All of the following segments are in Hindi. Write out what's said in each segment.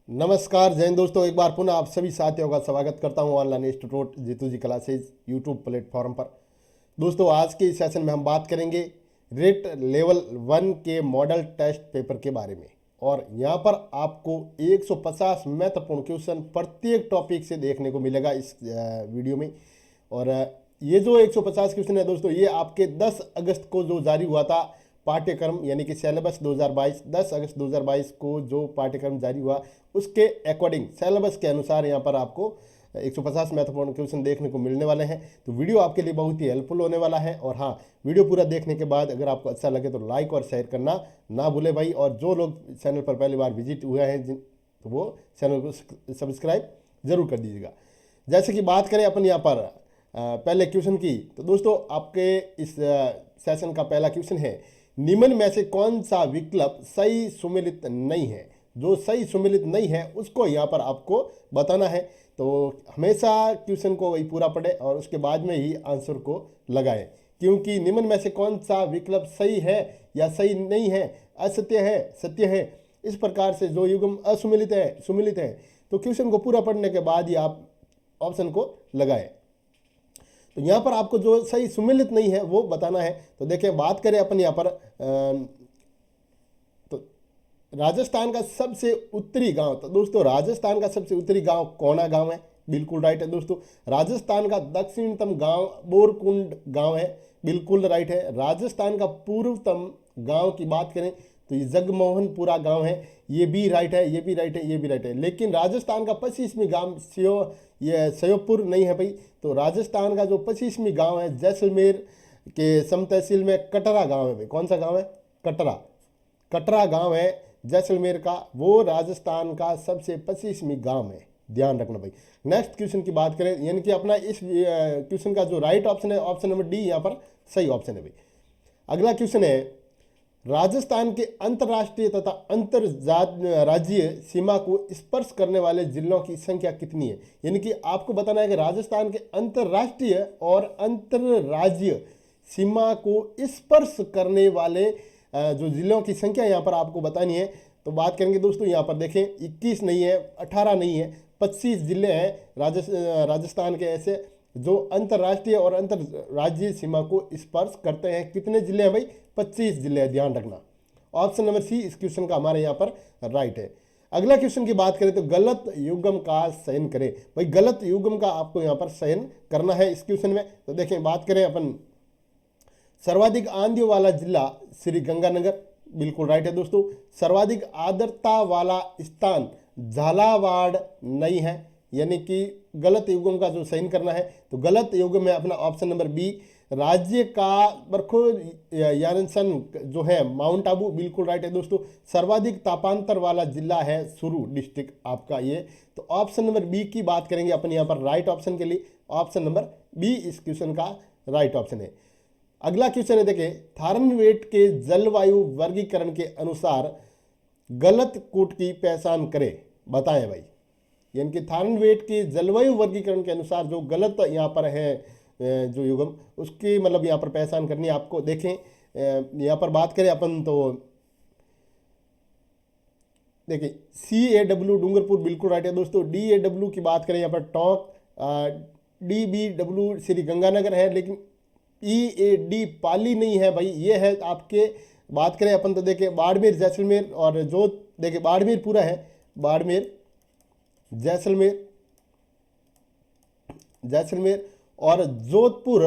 नमस्कार जय हिंद दोस्तों, एक बार पुनः आप सभी साथियों का स्वागत करता हूं ऑनलाइन इंस्टीट्यूट जीतू जी क्लासेज यूट्यूब प्लेटफॉर्म पर। दोस्तों आज के इस सेशन में हम बात करेंगे रेट लेवल 1 के मॉडल टेस्ट पेपर के बारे में। और यहाँ पर आपको 150 महत्वपूर्ण क्वेश्चन प्रत्येक टॉपिक से देखने को मिलेगा इस वीडियो में। और ये जो 150 क्वेश्चन है दोस्तों, ये आपके 10 अगस्त को जो जारी हुआ था पाठ्यक्रम यानी कि सिलेबस 2022, 10 अगस्त 2022 को जो पाठ्यक्रम जारी हुआ उसके अकॉर्डिंग सिलेबस के अनुसार यहाँ पर आपको 150 महत्वपूर्ण क्वेश्चन देखने को मिलने वाले हैं। तो वीडियो आपके लिए बहुत ही हेल्पफुल होने वाला है। और हाँ, वीडियो पूरा देखने के बाद अगर आपको अच्छा लगे तो लाइक और शेयर करना ना भूले भाई। और जो लोग चैनल पर पहली बार विजिट हुए हैं तो वो चैनल को सब्सक्राइब जरूर कर दीजिएगा। जैसे कि बात करें अपन यहाँ पर पहले क्वेश्चन की, तो दोस्तों आपके इस सेशन का पहला क्वेश्चन है, निम्न में से कौन सा विकल्प सही सुमेलित नहीं है। जो सही सुमेलित नहीं है उसको यहाँ पर आपको बताना है। तो हमेशा क्वेश्चन को वही पूरा पढ़े और उसके बाद में ही आंसर को लगाएं, क्योंकि निम्न में से कौन सा विकल्प सही है या सही नहीं है, असत्य है, सत्य है, इस प्रकार से जो युग्म असुमेलित है, सुमेलित है, तो क्वेश्चन को पूरा पढ़ने के बाद ही आप ऑप्शन को लगाएं। तो यहाँ पर आपको जो सही सुमेलित नहीं है वो बताना है। तो देखिए बात करें अपन यहाँ पर तो राजस्थान का सबसे उत्तरी गांव, तो दोस्तों राजस्थान का सबसे उत्तरी गांव कोना गांव है, बिल्कुल राइट है दोस्तों। राजस्थान का दक्षिणतम गांव बोरकुंड गांव है, बिल्कुल राइट है। राजस्थान का पूर्वतम गांव की बात करें तो ये जगमोहनपुरा गांव है, ये भी राइट है, ये भी राइट है, ये भी राइट है। लेकिन राजस्थान का 25वीं गांव ये श्योपुर नहीं है भाई। तो राजस्थान का जो 25वीं गांव है जैसलमेर के सम तहसील में कटरा गांव है भाई। कौन सा गांव है? कटरा। कटरा गांव है जैसलमेर का, वो राजस्थान का सबसे 25वीं गांव है, ध्यान रखना भाई। नेक्स्ट क्वेश्चन की बात करें, यानी कि अपना इस क्वेश्चन का जो राइट ऑप्शन है ऑप्शन नंबर डी यहाँ पर सही ऑप्शन है भाई। अगला क्वेश्चन है, राजस्थान के अंतर्राष्ट्रीय तथा अंतर राज्यीय सीमा को स्पर्श करने वाले जिलों की संख्या कितनी है। यानी कि आपको बताना है कि राजस्थान के अंतर्राष्ट्रीय और अंतर्राज्यीय सीमा को स्पर्श करने वाले जो जिलों की संख्या यहाँ पर आपको बतानी है। तो बात करेंगे दोस्तों, यहाँ पर देखें 21 नहीं है, 18 नहीं है, 25 जिले हैं राजस्थान के ऐसे जो अंतर्राष्ट्रीय और अंतर्राज्यीय सीमा को स्पर्श करते हैं। कितने जिले हैं भाई? 25 जिले हैं, ध्यान रखना। ऑप्शन नंबर सी इस क्वेश्चन का हमारे यहाँ पर राइट है। अगला क्वेश्चन की बात करें तो गलत युग्म का चयन करें भाई। गलत युग्म का आपको यहाँ पर चयन करना है इस क्वेश्चन में। तो देखें बात करें अपन, सर्वाधिक आंधियों वाला जिला श्री गंगानगर, बिल्कुल राइट है दोस्तों। सर्वाधिक आर्द्रता वाला स्थान झालावाड़ नहीं है, यानी कि गलत युग्म का जो चयन करना है। तो गलत युग्म है अपना ऑप्शन नंबर बी, राज्य का बरखो यानसन जो है माउंट आबू, बिल्कुल राइट है दोस्तों। सर्वाधिक तापांतर वाला जिला है सुरू डिस्ट्रिक्ट आपका ये। तो ऑप्शन नंबर बी की बात करेंगे अपन यहाँ पर राइट ऑप्शन के लिए, ऑप्शन नंबर बी इस क्वेश्चन का राइट ऑप्शन है। अगला क्वेश्चन है, देखें थारनवेट के जलवायु वर्गीकरण के अनुसार गलत कूट की पहचान करें, बताएं भाई। यानी कि थारनवेट के जलवायु वर्गीकरण के अनुसार जो गलत यहाँ पर है जो युग्म, उसकी मतलब यहाँ पर पहचान करनी है आपको। देखें यहाँ पर बात करें अपन तो देखिए CAW डूंगरपुर, बिल्कुल राइट है दोस्तों। DAW की बात करें यहाँ पर टोंक, DBW श्री गंगानगर है, लेकिन EAD पाली नहीं है भाई, ये है आपके। बात करें अपन तो देखिए बाड़मेर जैसलमेर और जो देखिए बाड़मेर पूरा है, बाड़मेर जैसलमेर और जोधपुर।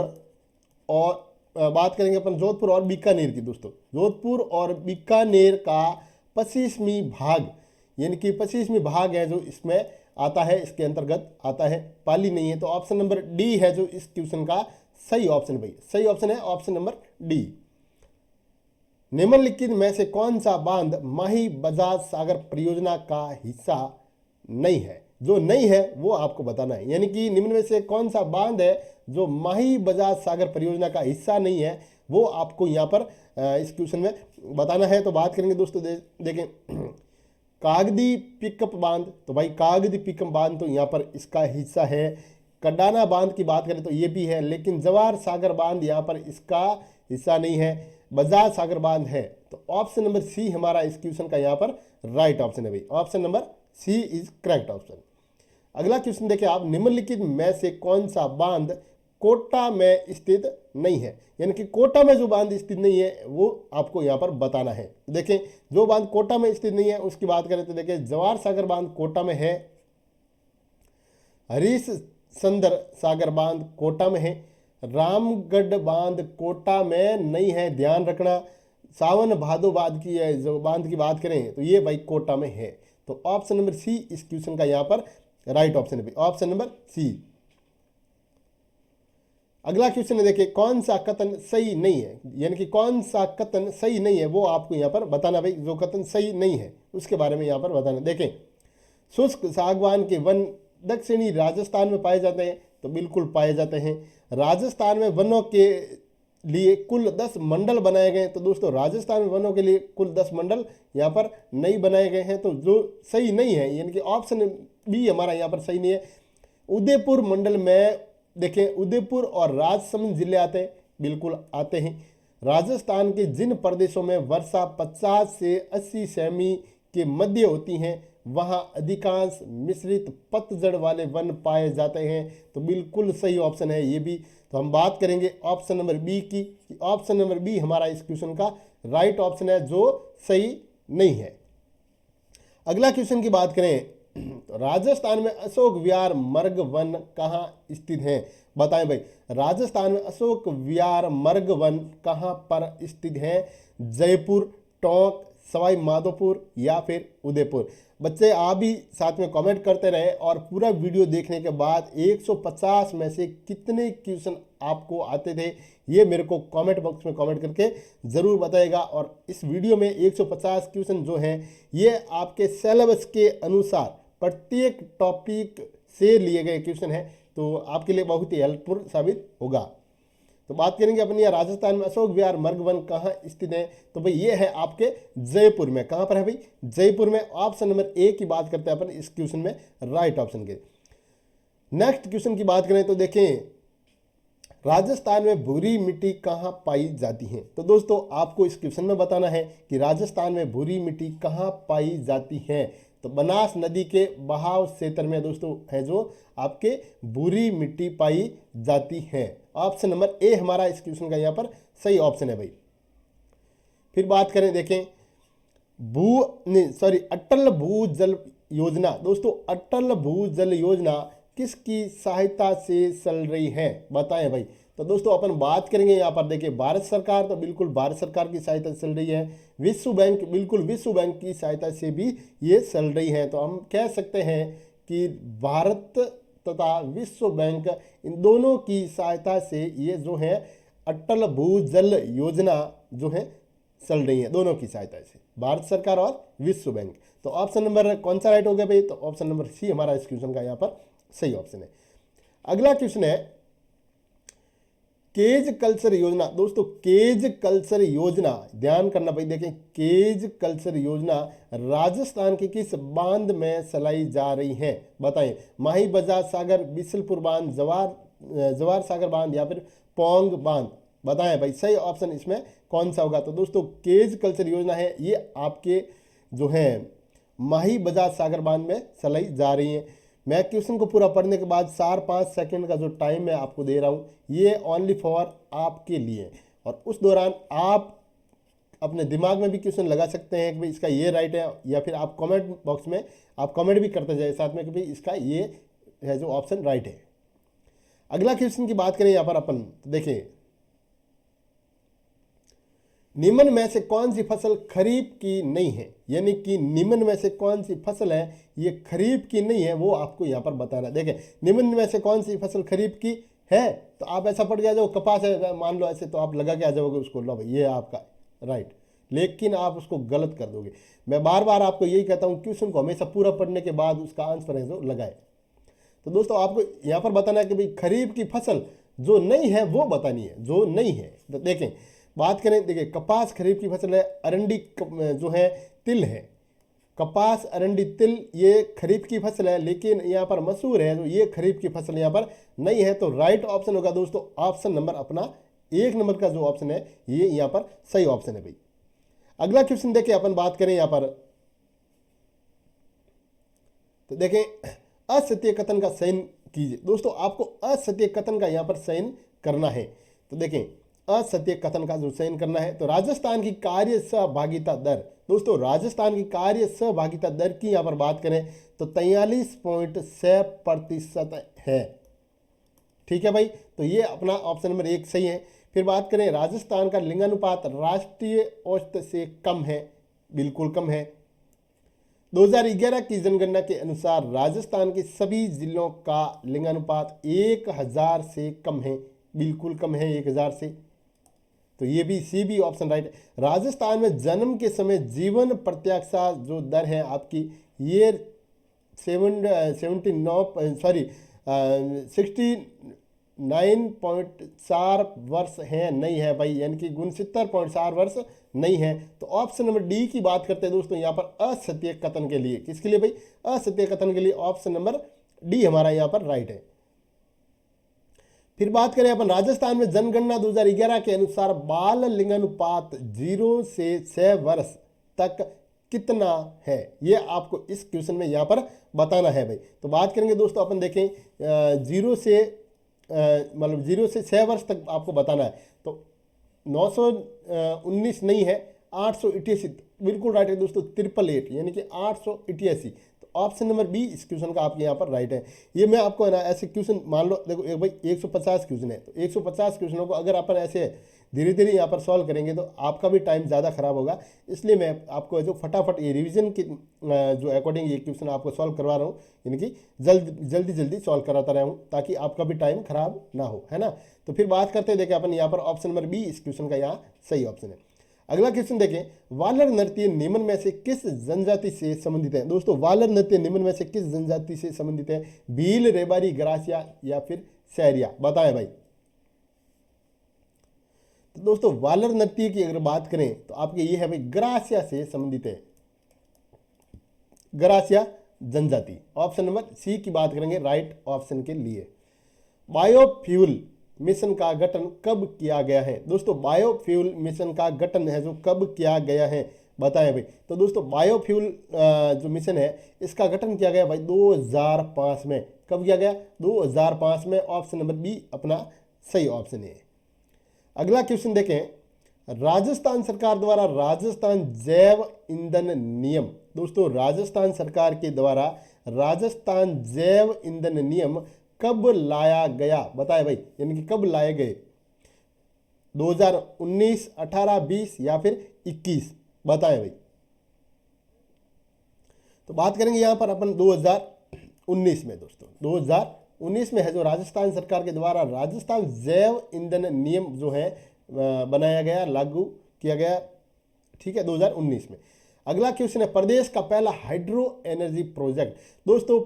और बात करेंगे अपन जोधपुर और बीकानेर की दोस्तों। जोधपुर और बीकानेर का 25वीं भाग, यानी कि 25वीं भाग है जो इसमें आता है, इसके अंतर्गत आता है, पाली नहीं है। तो ऑप्शन नंबर डी है जो इस क्वेश्चन का सही ऑप्शन भाई, सही ऑप्शन है ऑप्शन नंबर डी। निम्नलिखित में से कौन सा बांध माही बजाज सागर परियोजना का हिस्सा नहीं है। जो नहीं है वो आपको बताना है, यानी कि निम्न में से कौन सा बांध है जो माही बजाज सागर परियोजना का हिस्सा नहीं है, वो आपको यहाँ पर इस क्वेश्चन में बताना है। तो बात करेंगे दोस्तों, देखें कागदी पिकअप बांध, तो भाई कागदी पिकअप बांध तो यहाँ पर इसका हिस्सा है। कडाना बांध की बात करें तो ये भी है, लेकिन जवाहर सागर बांध यहाँ पर इसका हिस्सा नहीं है। बजाज सागर बांध है। तो ऑप्शन नंबर सी हमारा इस क्वेश्चन का यहाँ पर राइट ऑप्शन है भाई, option number C is correct option. अगला क्वेश्चन देखिए आप, निम्नलिखित में से कौन सा बांध कोटा में स्थित नहीं है, यानी कि कोटा में जो बांध स्थित नहीं है वो आपको यहाँ पर बताना है। देखें जो बांध कोटा में स्थित नहीं है उसकी बात करें तो देखिए जवाहर सागर बांध कोटा में है, हरीश चंद्र सागर बांध कोटा में है, रामगढ़ बांध कोटा में नहीं है, ध्यान रखना। सावन भादो बांध की जो बांध की बात करें तो ये भाई कोटा में है। तो ऑप्शन नंबर सी इस क्वेश्चन का यहाँ पर राइट ऑप्शन है, ऑप्शन नंबर सी। अगला क्वेश्चन है देखिए, कौन सा कथन सही नहीं है, यानी कि कौन सा कथन सही नहीं है वो आपको यहाँ पर बताना भाई, जो कथन सही नहीं है उसके बारे में यहाँ पर बताना। देखें शुष्क सागवान के वन दक्षिणी राजस्थान में पाए जाते हैं, तो बिल्कुल पाए जाते हैं। राजस्थान में वनों के लिए कुल 10 मंडल बनाए गए, तो दोस्तों राजस्थान में वनों के लिए कुल 10 मंडल यहाँ पर नहीं बनाए गए हैं, तो जो सही नहीं है यानी कि ऑप्शन बी हमारा यहाँ पर सही नहीं है। उदयपुर मंडल में देखें उदयपुर और राजसमंद जिले आते हैं, बिल्कुल आते हैं। राजस्थान के जिन प्रदेशों में वर्षा 50 से 80 सेमी के मध्य होती हैं वहाँ अधिकांश मिश्रित पतझड़ वाले वन पाए जाते हैं, तो बिल्कुल सही ऑप्शन है ये भी। तो हम बात करेंगे ऑप्शन नंबर बी की, ऑप्शन नंबर बी हमारा इस क्वेश्चन का राइट ऑप्शन है जो सही नहीं है। अगला क्वेश्चन की बात करें तो राजस्थान में अशोक विहार मर्ग वन कहाँ स्थित है, बताएं भाई राजस्थान में अशोक विहार मर्ग वन कहाँ पर स्थित है, जयपुर, टोंक, सवाई माधोपुर या फिर उदयपुर। बच्चे आप भी साथ में कमेंट करते रहे और पूरा वीडियो देखने के बाद 150 में से कितने क्वेश्चन आपको आते थे ये मेरे को कमेंट बॉक्स में कमेंट करके ज़रूर बताइएगा। और इस वीडियो में 150 क्वेश्चन जो हैं ये आपके सिलेबस के अनुसार प्रत्येक टॉपिक से लिए गए क्वेश्चन हैं, तो आपके लिए बहुत ही हेल्पफुल साबित होगा। तो बात करेंगे अपनी राजस्थान में अशोक विहार मर्ग वन कहाँ स्थित है, तो भाई ये है आपके जयपुर में। कहाँ पर है भाई, जयपुर में। ऑप्शन नंबर ए की बात करते हैं अपन इस क्वेश्चन में राइट ऑप्शन के। नेक्स्ट क्वेश्चन की बात करें तो देखें राजस्थान में भूरी मिट्टी कहाँ पाई जाती है, तो दोस्तों आपको इस क्वेश्चन में बताना है कि राजस्थान में भूरी मिट्टी कहाँ पाई जाती है। तो बनास नदी के बहाव क्षेत्र में दोस्तों है जो आपके भूरी मिट्टी पाई जाती है। ऑप्शन नंबर ए हमारा इस क्वेश्चन का यहाँ पर सही ऑप्शन है भाई। फिर बात करें देखें अटल भूजल योजना, दोस्तों अटल भूजल योजना किसकी सहायता से चल रही है, बताएं भाई। तो दोस्तों अपन बात करेंगे यहाँ पर देखिए भारत सरकार, तो बिल्कुल भारत सरकार की सहायता से चल रही है। विश्व बैंक, बिल्कुल विश्व बैंक की सहायता से भी ये चल रही है। तो हम कह सकते हैं कि भारत तथा विश्व बैंक इन दोनों की सहायता से ये जो है अटल भूजल योजना जो है चल रही है, दोनों की सहायता से, भारत सरकार और विश्व बैंक। तो ऑप्शन नंबर कौन सा राइट हो गया भाई, तो ऑप्शन नंबर सी हमारा इस क्वेश्चन का यहाँ पर सही ऑप्शन है। अगला क्वेश्चन है केज कल्चर योजना, दोस्तों केज कल्चर योजना ध्यान करना भाई, देखें केज कल्चर योजना राजस्थान के किस बांध में चलाई जा रही है, बताएं। माही बजाज सागर, बिसलपुर बांध, जवाहर सागर बांध या फिर पौंग बांध, बताएं भाई सही ऑप्शन इसमें कौन सा होगा। तो दोस्तों केज कल्चर योजना है ये आपके जो है माही बजाज सागर बांध में चलाई जा रही है। मैं क्वेश्चन को पूरा पढ़ने के बाद 4-5 सेकंड का जो टाइम मैं आपको दे रहा हूँ ये ओनली फॉर आपके लिए, और उस दौरान आप अपने दिमाग में भी क्वेश्चन लगा सकते हैं कि भाई इसका ये राइट है, या फिर आप कमेंट बॉक्स में आप कमेंट भी करते जाए साथ में कि भाई इसका ये है जो ऑप्शन राइट है। अगला क्वेश्चन की बात करें यहाँ पर अपन, तो देखिए निम्न में से कौन सी फसल खरीफ की नहीं है, यानी कि निम्न में से कौन सी फसल है ये खरीफ की नहीं है वो आपको यहाँ पर बताना है। देखें निम्न में से कौन सी फसल खरीफ की है, तो आप ऐसा पड़ गया जो कपास है मान लो ऐसे, तो आप लगा के आ जाओगे उसको, लो भाई ये आपका राइट, लेकिन आप उसको गलत कर दोगे। मैं बार बार आपको यही कहता हूँ क्वेश्चन को हमेशा पूरा पढ़ने के बाद उसका आंसर है जो लगाए। तो दोस्तों आपको यहाँ पर बताना है कि भाई खरीफ की फसल जो नहीं है वो बतानी है, जो नहीं है। तो देखें बात करें, देखिए कपास खरीफ की फसल है, अरंडी जो है तिल है, कपास अरंडी तिल ये खरीफ की फसल है, लेकिन यहाँ पर मसूर है तो ये खरीफ की फसल यहाँ पर नहीं है। तो राइट ऑप्शन होगा दोस्तों ऑप्शन नंबर अपना 1 नंबर का जो ऑप्शन है ये यहाँ पर सही ऑप्शन है भाई। अगला क्वेश्चन देखिए अपन बात करें यहाँ पर तो देखें असत्य कथन का चयन कीजिए। दोस्तों आपको असत्य कथन का यहाँ पर चयन करना है। तो देखें असत्य कथन का जो चयन करना है, तो राजस्थान की कार्य सहभागिता दर, दोस्तों राजस्थान की कार्य सहभागिता दर की यहाँ पर बात करें तो 43.6% है। ठीक है भाई, तो ये अपना ऑप्शन नंबर 1 सही है। फिर बात करें राजस्थान का लिंगानुपात राष्ट्रीय औसत से कम है, बिल्कुल कम है। 2011 की जनगणना के अनुसार राजस्थान के सभी जिलों का लिंगानुपात 1000 से कम है, बिल्कुल कम है 1000 से। तो ये भी सी भी ऑप्शन राइट है। राजस्थान में जन्म के समय जीवन प्रत्याशा जो दर है आपकी, ये 69.4 वर्ष है, नहीं है भाई, यानी कि 69.4 वर्ष नहीं है। तो ऑप्शन नंबर डी की बात करते हैं दोस्तों यहाँ पर असत्य कथन के लिए। किसके लिए भाई? असत्य कथन के लिए ऑप्शन नंबर डी हमारा यहाँ पर राइट है। फिर बात करें अपन राजस्थान में जनगणना 2011 के अनुसार बाल लिंगानुपात 0 से 6 वर्ष तक कितना है, ये आपको इस क्वेश्चन में यहाँ पर बताना है भाई। तो बात करेंगे दोस्तों अपन देखें 0 से 6 वर्ष तक आपको बताना है। तो 919 नहीं है, 888 बिल्कुल राइट है दोस्तों, 888 यानी कि 888। तो ऑप्शन नंबर बी इस क्वेश्चन का आपके यहाँ पर राइट है। ये मैं आपको है ना ऐसे क्वेश्चन मान लो, देखो एक भाई 150 क्वेश्चन है, तो 150 क्वेश्चनों को अगर अपन ऐसे धीरे धीरे यहाँ पर सॉल्व करेंगे तो आपका भी टाइम ज़्यादा खराब होगा। इसलिए मैं आपको जो फटाफट ये रिवीजन की जो अकॉर्डिंग ये क्वेश्चन आपको सॉल्व करवा रहा हूँ, यानी कि जल्दी सॉल्व कराता रहा हूँ ताकि आपका भी टाइम खराब ना हो, है ना। तो फिर बात करते हैं, देखें अपन यहाँ पर ऑप्शन नंबर बी इस क्वेश्चन का यहाँ सही ऑप्शन है। अगला क्वेश्चन देखें, वालर नृत्य निम्न में से किस जनजाति से संबंधित है? दोस्तों वालर नृत्य निम्न में से किस जनजाति से संबंधित है? भील, रेबारी, ग्रासिया या फिर सहरिया, बताएं भाई। तो दोस्तों वालर नृत्य की अगर बात करें तो आपके ये है भाई ग्रासिया से संबंधित है, ग्रासिया जनजाति। ऑप्शन नंबर सी की बात करेंगे राइट ऑप्शन के लिए। बायोफ्यूल मिशन का गठन कब किया गया है? दोस्तों बायोफ्यूल मिशन का गठन है जो कब किया गया है, बताएं भाई। तो दोस्तों बायोफ्यूल जो मिशन है इसका गठन किया गया भाई 2005 में। कब किया गया? 2005 में। ऑप्शन नंबर बी अपना सही ऑप्शन है। अगला क्वेश्चन देखें, राजस्थान सरकार द्वारा राजस्थान जैव ईंधन नियम, दोस्तों राजस्थान सरकार के द्वारा राजस्थान जैव ईंधन नियम कब लाया गया, बताए भाई, यानी कि कब लाए गए? 2019, 18, 20 या फिर 21, बताएं भाई। तो बात करेंगे यहां पर अपन 2019 में। दोस्तों 2019 में है जो राजस्थान सरकार के द्वारा राजस्थान जैव ईंधन नियम जो है बनाया गया, लागू किया गया, ठीक है, 2019 में। अगला क्वेश्चन है, प्रदेश का पहला हाइड्रो एनर्जी प्रोजेक्ट। दोस्तों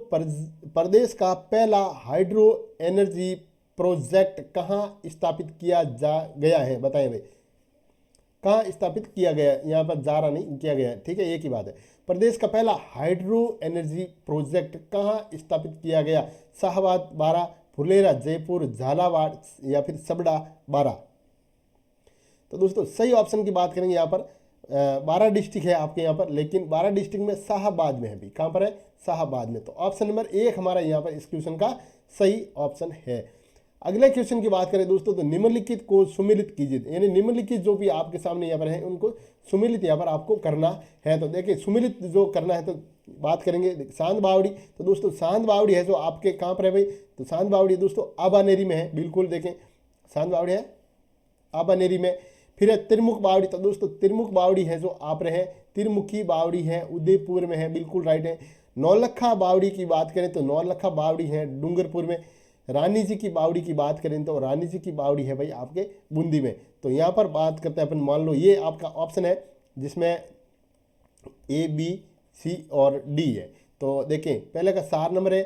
प्रदेश का पहला हाइड्रो एनर्जी प्रोजेक्ट कहाँ स्थापित किया गया है, बताएं भाई। कहाँ स्थापित किया गया, यहाँ पर जा रहा नहीं, किया गया है, ठीक है, एक ही बात है। प्रदेश का पहला हाइड्रो एनर्जी प्रोजेक्ट कहाँ स्थापित किया गया? शाहबाद, बारा, फुलेरा, जयपुर, झालावाड़ या फिर सबड़ा, बारा। तो दोस्तों सही ऑप्शन की बात करेंगे यहाँ पर 12 डिस्ट्रिक्ट है आपके यहाँ पर, लेकिन 12 डिस्ट्रिक्ट में शाहबाद में है भी। कहाँ पर है? शाहबाद में। तो ऑप्शन नंबर 1 हमारा यहाँ पर इस क्वेश्चन का सही ऑप्शन है। अगले क्वेश्चन की बात करें दोस्तों, तो निम्नलिखित को सुमेलित कीजिए, यानी निम्नलिखित जो भी आपके सामने यहाँ पर है उनको सुमेलित यहाँ पर आपको करना है। तो देखिए सुमेलित जो करना है, तो बात करेंगे सांद बावड़ी। तो दोस्तों सांद बावड़ी है जो आपके कहाँ पर है भाई? तो सांद बावड़ी दोस्तों आबानेरी में है, बिल्कुल देखें सांद बावड़ी है आबानेरी में। फिर है तिरमुख बावड़ी। तो दोस्तों तिरमुख बावड़ी है जो आप रहे, तिरमुखी बावड़ी है उदयपुर में है, बिल्कुल राइट है। नौलखा बावड़ी की बात करें तो नौलखा बावड़ी है डूंगरपुर में। रानी जी की बावड़ी की बात करें तो रानी जी की बावड़ी है भाई आपके बूंदी में। तो यहाँ पर बात करते हैं अपन, मान लो ये आपका ऑप्शन है जिसमें ए, बी, सी और डी है। तो देखें पहले का 4 नंबर है,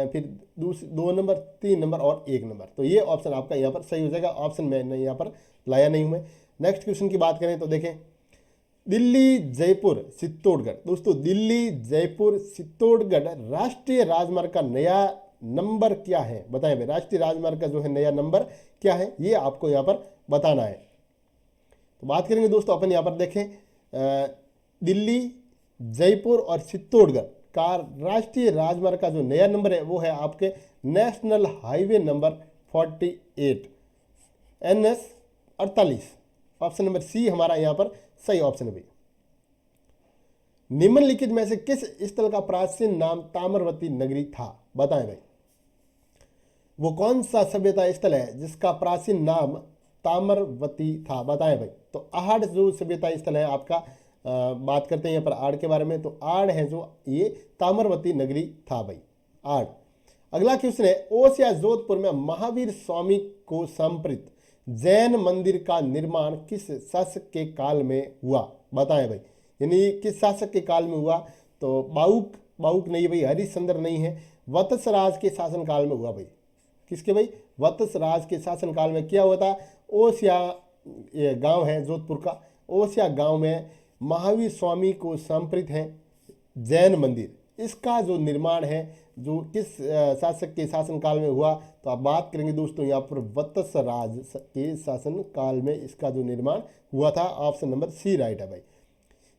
फिर 2 नंबर, 3 नंबर और 1 नंबर। तो ये ऑप्शन आपका यहाँ पर सही हो जाएगा। ऑप्शन मैंने यहाँ पर लाया नहीं हूँ मैं। नेक्स्ट क्वेश्चन की बात करें तो देखें दिल्ली, जयपुर, चित्तौड़गढ़। दोस्तों दिल्ली, जयपुर, चित्तौड़गढ़ राष्ट्रीय राजमार्ग का नया नंबर क्या है, बताएं भाई। राष्ट्रीय राजमार्ग का जो है नया नंबर क्या है, ये आपको यहाँ पर बताना है। तो बात करेंगे दोस्तों अपन यहाँ पर देखें दिल्ली, जयपुर और चित्तौड़गढ़ का राष्ट्रीय राजमार्ग का जो नया नंबर है वो है आपके national highway number 48 NS 48। Option number C हमारा यहाँ पर सही ऑप्शन है भाई। निम्नलिखित में से किस स्थल का प्राचीन नाम ताम्रवती नगरी था, बताएं भाई। वो कौन सा सभ्यता स्थल है जिसका प्राचीन नाम ताम्रवती था, बताएं भाई। तो आड़ जो सभ्यता स्थल है आपका, बात करते हैं यहाँ पर आड़ के बारे में। तो आड़ है जो ये ताम्रवती नगरी था भाई, आड़। अगला क्वेश्चन है, ओस या जोधपुर में महावीर स्वामी को समर्पित जैन मंदिर का निर्माण किस शासक के काल में हुआ, बताएं भाई। यानी किस शासक के काल में हुआ? तो बाउक नहीं भाई, हरिश्चंद्र नहीं है, वत्स राज के शासन काल में हुआ भाई। किसके भाई? वत्स राज के शासन काल में क्या हुआ था? ओसिया गांव है जोधपुर का, ओसिया गांव में महावीर स्वामी को समर्पित है जैन मंदिर, इसका जो निर्माण है जो किस शासक के शासन काल में हुआ? तो आप बात करेंगे दोस्तों यहाँ पर वत्स राज के शासन काल में इसका जो निर्माण हुआ था। ऑप्शन नंबर सी राइट है भाई।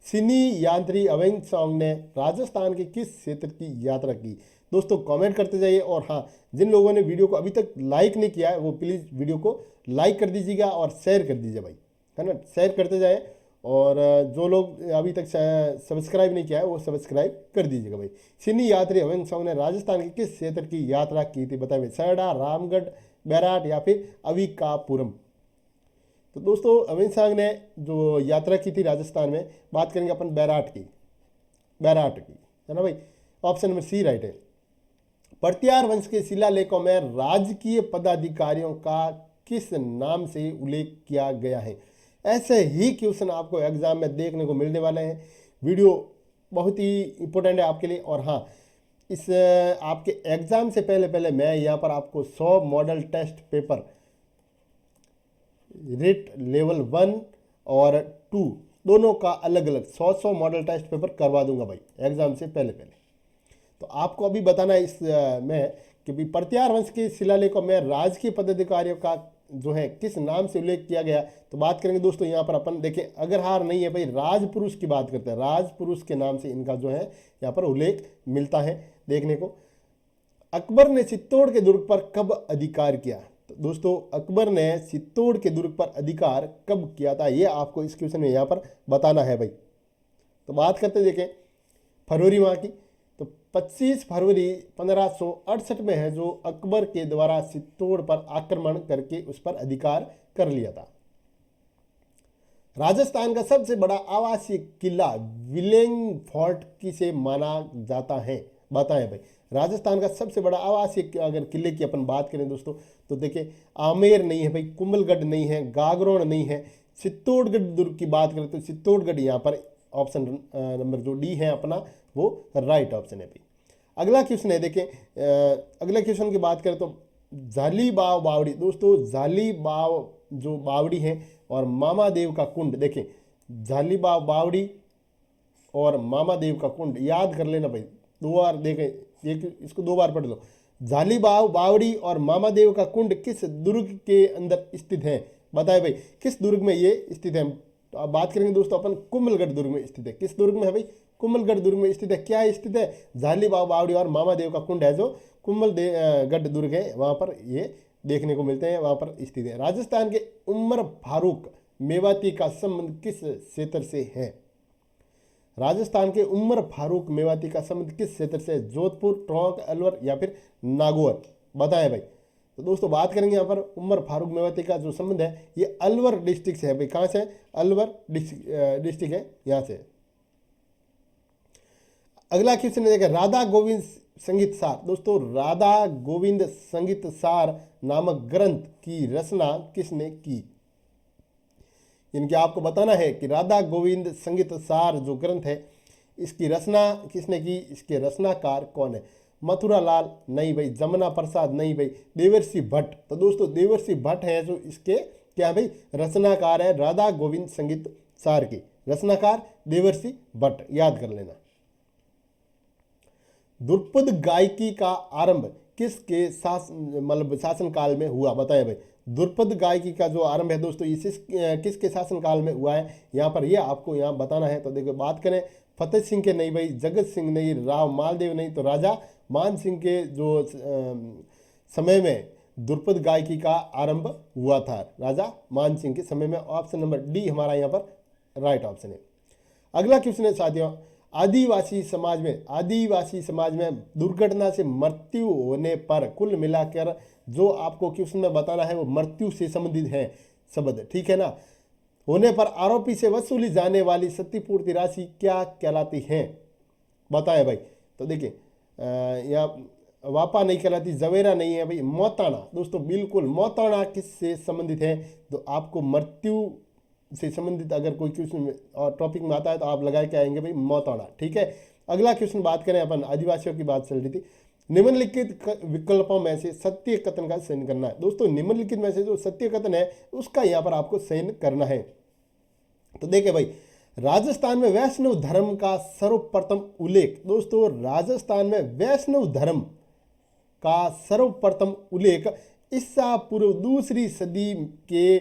सिनी यात्री अवेंग सॉन्ग ने राजस्थान के किस क्षेत्र की यात्रा की? दोस्तों कमेंट करते जाइए, और हाँ, जिन लोगों ने वीडियो को अभी तक लाइक नहीं किया है वो प्लीज़ वीडियो को लाइक कर दीजिएगा और शेयर कर दीजिए भाई, है ना, शेयर करते जाए। और जो लोग अभी तक सब्सक्राइब नहीं किया है वो सब्सक्राइब कर दीजिएगा भाई। सिनी यात्री अवेंग सॉन्ग ने राजस्थान के किस क्षेत्र की यात्रा की थी, बताइए। सरडा, रामगढ़, बैराट या फिर अविकापुरम? तो दोस्तों अवेंग सॉन्ग ने जो यात्रा की थी राजस्थान में, बात करेंगे अपन बैराट की, है ना भाई। ऑप्शन नंबर सी राइट है। पर्तियार वंश के शिलालेखों में राजकीय पदाधिकारियों का किस नाम से उल्लेख किया गया है? ऐसे ही क्वेश्चन आपको एग्जाम में देखने को मिलने वाले हैं। वीडियो बहुत ही इंपॉर्टेंट है आपके लिए। और हाँ, इस आपके एग्जाम से पहले मैं यहाँ पर आपको 100 model test paper REET level 1 और 2 दोनों का अलग अलग 100 मॉडल टेस्ट पेपर करवा दूंगा भाई एग्जाम से पहले। तो आपको अभी बताना है इस में कि भी पर्तियार वंश के शिलालेखों में राजकीय पदाधिकारियों का जो है किस नाम से उल्लेख किया गया। तो बात करेंगे दोस्तों यहाँ पर अपन देखें, अगर हार नहीं है भाई, राजपुरुष की बात करते हैं, राजपुरुष के नाम से इनका जो है यहाँ पर उल्लेख मिलता है देखने को। अकबर ने चित्तौड़ के दुर्ग पर कब अधिकार किया? तो दोस्तों अकबर ने चित्तौड़ के दुर्ग पर अधिकार कब किया था, ये आपको इस क्वेश्चन में यहाँ पर बताना है भाई। तो बात करते देखें फरवरी माह की, तो 25 फरवरी 1568 में है जो अकबर के द्वारा चित्तौड़ पर आक्रमण करके उस पर अधिकार कर लिया था। राजस्थान का सबसे बड़ा आवासीय किला विलेंग फोर्ट किसे माना जाता है, बताएं भाई। राजस्थान का सबसे बड़ा आवासीय अगर किले की अपन बात करें दोस्तों, तो देखिए आमेर नहीं है भाई, कुंभलगढ़ नहीं है, गागरोन नहीं है, चित्तौड़गढ़ दुर्ग की बात करें तो चित्तौड़गढ़ यहाँ पर ऑप्शन नंबर जो डी है अपना वो राइट ऑप्शन है भाई। अगला क्वेश्चन है देखें, अगला क्वेश्चन की बात करें तो जालीबाव बावड़ी। दोस्तों जालीबाव जो बावड़ी है और मामादेव का कुंड, देखें जालीबाव बावड़ी और मामादेव का कुंड याद कर लेना भाई, 2 बार देखें, एक इसको 2 बार पढ़ लो। जालीबाव बावड़ी और मामादेव का कुंड किस दुर्ग के अंदर स्थित है, बताए भाई, किस दुर्ग में ये स्थित है। तो अब बात करेंगे दोस्तों अपन कुंभलगढ़ दुर्ग में स्थित है। किस दुर्ग में है भाई? कुंभलगढ़ दुर्ग में स्थित है। क्या स्थित है? जालीबाव बावड़ी और मामादेव का कुंड है जो कुंभलगढ़ दुर्ग है, वहाँ पर ये देखने को मिलते हैं, वहाँ पर स्थित है। राजस्थान के उमर फारूक मेवाती का संबंध किस क्षेत्र से है? राजस्थान के उमर फारूक मेवाती का संबंध किस क्षेत्र से? जोधपुर, टोंक, अलवर या फिर नागौर, बताएं भाई। तो दोस्तों बात करेंगे यहाँ पर उमर फारूक मेवाती का जो संबंध है ये अलवर डिस्ट्रिक्ट से है भाई। कहाँ से? अलवर डिस्ट्रिक्ट है यहाँ से। अगला क्वेश्चन है राधा गोविंद संगीत सार। दोस्तों राधा गोविंद संगीत सार नामक ग्रंथ की रचना किसने की? इनके आपको बताना है कि राधा गोविंद संगीत सार जो ग्रंथ है इसकी रचना किसने की, इसके रचनाकार कौन है? मथुरा लाल नहीं भाई, जमुना प्रसाद नहीं भाई, देवर्षि भट्ट। तो दोस्तों देवर्षि भट्ट है जो इसके क्या भाई रचनाकार है, राधा गोविंद संगीत सार की रचनाकार देवर्षि भट्ट, याद कर लेना। द्रुपद गायकी का आरंभ किसके शासन काल में हुआ, बताएं भाई। द्रुपद गायकी का जो आरंभ है दोस्तों किसके शासन काल में हुआ है, यहाँ पर ये आपको यहाँ बताना है। तो देखो बात करें फतेह सिंह के नहीं भाई, जगत सिंह नहीं, राव मालदेव नहीं, तो राजा मान सिंह के जो समय में द्रुपद गायकी का आरंभ हुआ था, राजा मान सिंह के समय में। ऑप्शन नंबर डी हमारा यहाँ पर राइट ऑप्शन है। अगला क्वेश्चन है साथियों, आदिवासी समाज में दुर्घटना से मृत्यु होने पर, कुल मिलाकर जो आपको क्वेश्चन में बताना है वो मृत्यु से संबंधित है शब्द, ठीक है ना, होने पर आरोपी से वसूली जाने वाली क्षतिपूर्ति राशि क्या कहलाती है, बताएं भाई। तो देखिए यहाँ वापा नहीं कहलाती, जवेरा नहीं है भाई, मौताना। दोस्तों बिल्कुल मौताना किससे संबंधित है, तो आपको मृत्यु से संबंधित अगर कोई क्वेश्चन और टॉपिक में आता है तो आप लगा के आएंगे भाई मौताना, ठीक है। अगला क्वेश्चन बात करें अपन, आदिवासियों की बात चल रही थी, निम्नलिखित विकल्पों में से सत्य कथन का चयन करना है। दोस्तों निम्नलिखित में से जो सत्य कथन है उसका यहाँ पर आपको चयन करना है। तो देखिए भाई, राजस्थान में वैष्णव धर्म का सर्वप्रथम उल्लेख, दोस्तों राजस्थान में वैष्णव धर्म का सर्वप्रथम उल्लेख ईसा पूर्व 2री सदी के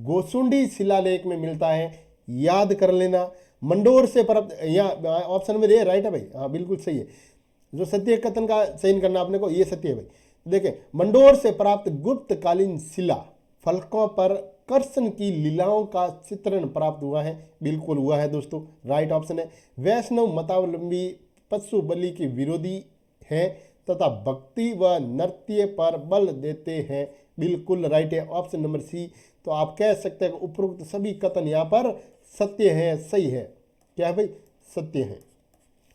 गोसुंडी शिलालेख में मिलता है, याद कर लेना। मंडोर से प्राप्त, यहाँ ऑप्शन नंबर ए राइट है भाई, हाँ बिल्कुल सही है। जो सत्य कथन का चयन करना आपने को, ये सत्य है भाई। देखें, मंडोर से प्राप्त गुप्तकालीन शिला फलकों पर कृष्ण की लीलाओं का चित्रण प्राप्त हुआ है, बिल्कुल हुआ है दोस्तों, राइट ऑप्शन है। वैष्णव मतावलंबी पशु बलि के विरोधी हैं तथा भक्ति व नृत्य पर बल देते हैं, बिल्कुल राइट है, ऑप्शन नंबर सी। तो आप कह सकते हैं कि उपरोक्त सभी कथन यहाँ पर सत्य है, सही है, क्या है भाई, सत्य है।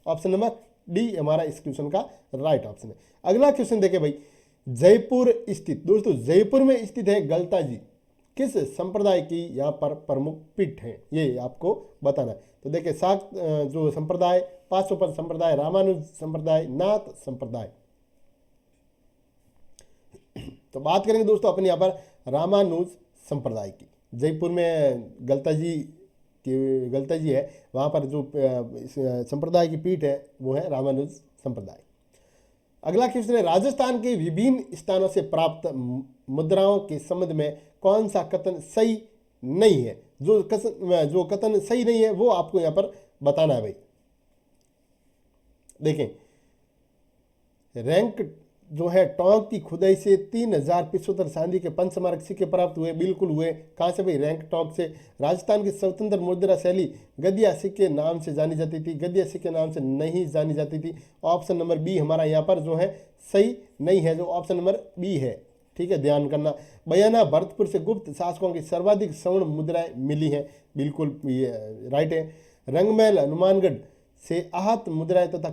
ऑप्शन नंबर डी हमारा इस क्वेश्चन का राइट ऑप्शन है। अगला क्वेश्चन देखें भाई, जयपुर स्थित, दोस्तों जयपुर में स्थित है गलता जी किस संप्रदाय की यहाँ पर प्रमुख पीठ है, ये आपको बताना है। तो देखिए सात जो संप्रदाय, पार्श्वपद संप्रदाय, रामानुज संप्रदाय, नाथ संप्रदाय। तो बात करेंगे दोस्तों अपन यहाँ पर रामानुज संप्रदाय की। जयपुर में गलता जी है, वहाँ पर जो संप्रदाय की पीठ है वो है रामानुज संप्रदाय। अगला क्वेश्चन है, राजस्थान के विभिन्न स्थानों से प्राप्त मुद्राओं के संबंध में कौन सा कथन सही नहीं है। जो कथन सही नहीं है वो आपको यहाँ पर बताना है भाई। देखें, रैंक जो है टोंक की खुदाई से 3075 चांदी के पंचमार्क सिक्के प्राप्त हुए, बिल्कुल हुए। कहाँ से भाई, रैंक टोंक से। राजस्थान की स्वतंत्र मुद्रा शैली गद्या सिक्के नाम से जानी जाती थी, गद्या सिक्के नाम से नहीं जानी जाती थी। ऑप्शन नंबर बी हमारा यहाँ पर जो है सही नहीं है, जो ऑप्शन नंबर बी है, ठीक है, ध्यान करना। बयाना भरतपुर से गुप्त शासकों की सर्वाधिक स्वर्ण मुद्राएं मिली हैं, बिल्कुल ये राइट है। रंगमहल हनुमानगढ़ से आहत मुद्राएं तथा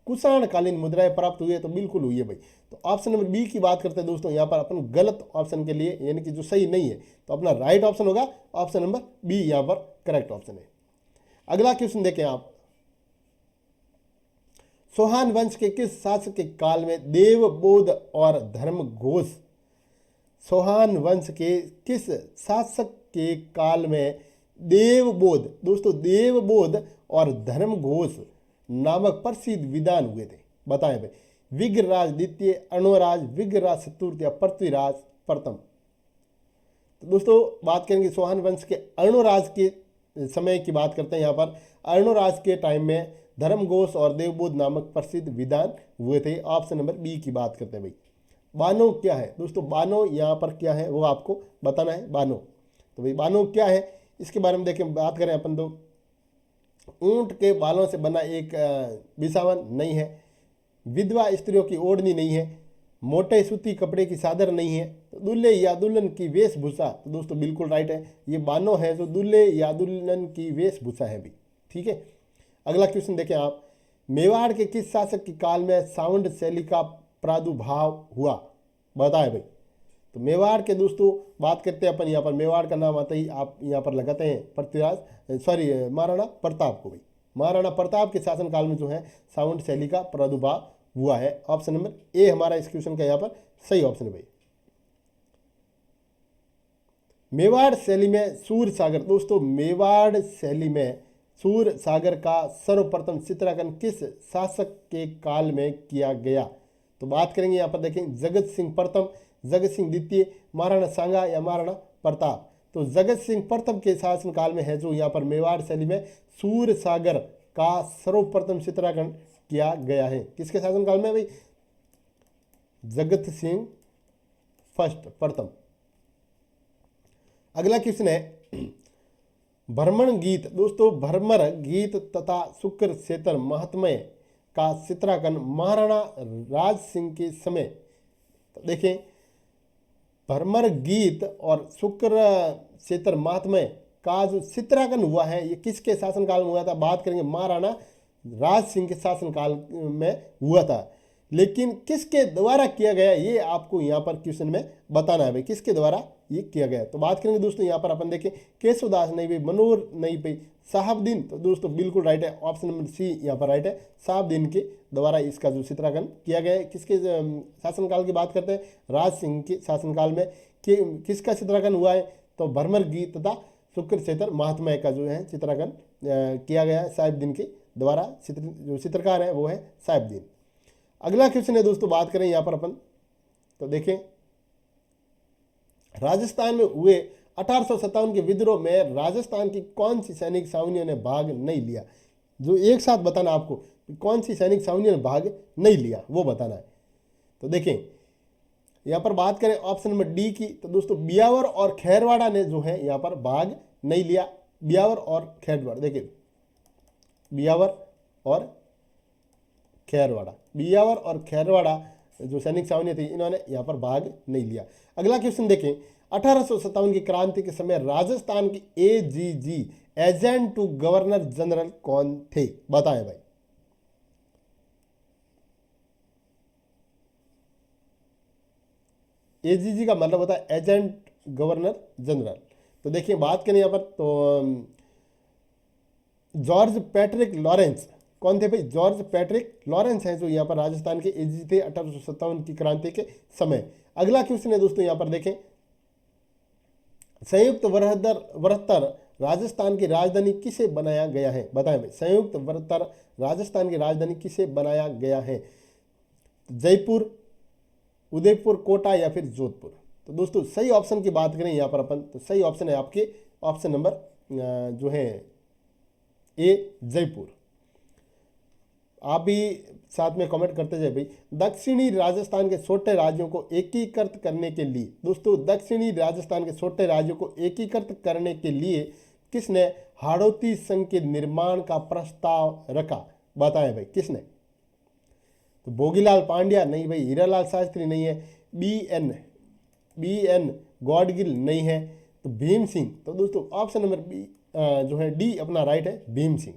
कुषाणकालीन मुद्राएं प्राप्त हुई है, तो बिल्कुल हुई है भाई। तो ऑप्शन नंबर बी की बात करते हैं दोस्तों, यहाँ पर अपन गलत ऑप्शन के लिए, यानी कि जो सही नहीं है, तो अपना राइट ऑप्शन होगा ऑप्शन नंबर बी, यहाँ पर करेक्ट ऑप्शन है। अगला क्वेश्चन देखें आप, चौहान वंश के किस शासक के काल में देवबोध और धर्मघोष, चौहान वंश के किस शासक के काल में देवबोध, दोस्तों देवबोध और धर्मघोष नामक प्रसिद्ध विधान हुए थे, बताएं भाई। विग्रराज द्वितीय, अर्णोराज, विग्रराज चतुर्थ या पृथ्वीराज प्रथम। तो दोस्तों बात करेंगे चौहान वंश के अर्णोराज के समय की बात करते हैं। यहाँ पर अर्णोराज के टाइम में धर्मघोष और देवबोध नामक प्रसिद्ध विधान हुए थे। ऑप्शन नंबर बी की बात करते हैं भाई। बानो क्या है दोस्तों, बानो यहाँ पर क्या है वो आपको बताना है। बानो, तो भाई बानो क्या है इसके बारे में देखें, बात करें अपन तो ऊंट के बालों से बना एक बिसावन नहीं है, विधवा स्त्रियों की ओढ़नी नहीं है, मोटे सूती कपड़े की चादर नहीं है, तो दूल्हे या दुल्हन की वेशभूषा, तो दोस्तों बिल्कुल राइट है, ये बानो है जो दूल्हे या दुल्हन की वेशभूषा है भी, ठीक है। अगला क्वेश्चन देखें आप, मेवाड़ के किस शासक के काल में साउंड शैली का प्रादुर्भाव हुआ, बताएं भाई। तो मेवाड़ के दोस्तों बात करते हैं अपन, यहाँ पर मेवाड़ का नाम आता ही आप यहाँ पर लगाते हैं महाराणा प्रताप को भाई। महाराणा प्रताप के शासनकाल में जो है साउंड शैली का प्रादुर्भाव हुआ है। ऑप्शन नंबर ए हमारा इस क्वेश्चन का यहाँ पर सही ऑप्शन है भाई। मेवाड़ शैली में सूर सागर, दोस्तों मेवाड़ शैली में सूर सागर का सर्वप्रथम चित्रांकन किस शासक के काल में किया गया, तो बात करेंगे यहाँ पर देखें, जगत सिंह प्रथम, जगत सिंह द्वितीय, महाराणा सांगा या महाराणा प्रताप। तो जगत सिंह प्रथम के शासनकाल में है जो यहाँ पर मेवाड़ शैली में सूर सागर का सर्वप्रथम चित्रांकन किया गया है? किसके शासनकाल में भाई? जगत सिंह फर्स्ट, प्रथम। अगला क्वेश्चन है भ्रमण गीत। दोस्तों भ्रमर गीत तथा शुक्र क्षेत्र महात्म्य का चित्रांकन महाराणा राज सिंह के समय, तो देखें भ्रमर गीत और शुक्र क्षेत्र महात्म्य का जो चित्रांकन हुआ है ये किसके शासनकाल में हुआ था? बात करेंगे महाराणा राज सिंह के शासनकाल में हुआ था। लेकिन किसके द्वारा किया गया ये आपको यहाँ पर क्वेश्चन में बताना है भाई, किसके द्वारा ये किया गया। तो बात करेंगे दोस्तों यहाँ पर अपन देखें केशवदास नहीं भाई, मनोहर नहीं भाई, साहबदीन, तो दोस्तों बिल्कुल राइट है, ऑप्शन नंबर सी यहाँ पर राइट है, साहबदीन के द्वारा इसका जो चित्रांकन किया गया है। किसके शासनकाल की बात करते हैं? राज सिंह के शासनकाल में किसका चित्रांकन हुआ है? तो भ्रमर गीत तथा शुक्र क्षेत्र महात्म्य का जो है चित्रांकन किया गया है साहिबदीन के द्वारा। जो चित्रकार है वो है साहिबदीन। अगला क्वेश्चन है दोस्तों, बात करें यहाँ पर अपन, तो देखें राजस्थान में हुए 1857 के विद्रोह में राजस्थान की कौन सी सैनिक छावनियों ने भाग नहीं लिया? जो एक साथ बताना आपको कौन सी सैनिक छावनियों ने भाग नहीं लिया वो बताना है। तो देखें यहाँ पर बात करें ऑप्शन नंबर डी की, तो दोस्तों बियावर और खैरवाड़ा ने जो है यहाँ पर भाग नहीं लिया। बियावर और खैरवाड़ा, देखिए बियावर और खैरवाड़ा, बियावर और खैरवाड़ा जो सैनिक छावनी थी इन्होंने यहाँ पर भाग नहीं लिया। अगला क्वेश्चन देखें 1857 की क्रांति के समय राजस्थान की AGG agent to governor general कौन थे? बताएं भाई। एजीजी का मतलब होता है एजेंट गवर्नर जनरल। तो देखिए बात करें यहाँ पर तो जॉर्ज पैट्रिक लॉरेंस कौन थे भाई? जॉर्ज पैट्रिक लॉरेंस हैं जो यहाँ पर राजस्थान के एजीजी थे 1857 की क्रांति के समय। अगला क्वेश्चन है दोस्तों यहाँ पर देखें संयुक्त वृत्तर राजस्थान की राजधानी किसे बनाया गया है? बताएं भाई, संयुक्त वृत्तर राजस्थान की राजधानी किसे बनाया गया है? जयपुर, उदयपुर, कोटा या फिर जोधपुर? तो दोस्तों सही ऑप्शन की बात करें यहाँ पर अपन, तो सही ऑप्शन है आपके ऑप्शन नंबर जो है ए, जयपुर। आप भी साथ में कमेंट करते जाए भाई। दक्षिणी राजस्थान के छोटे राज्यों को एकीकृत करने के लिए, दोस्तों दक्षिणी राजस्थान के छोटे राज्यों को एकीकृत करने के लिए किसने हाड़ौती संघ के निर्माण का प्रस्ताव रखा? बताएं भाई किसने? तो भोगीलाल पांड्या नहीं भाई, हीरालाल शास्त्री नहीं है, बी एन गॉडगिल नहीं है, तो भीम सिंह। तो दोस्तों ऑप्शन नंबर बी जो है डी अपना राइट है, भीम सिंह।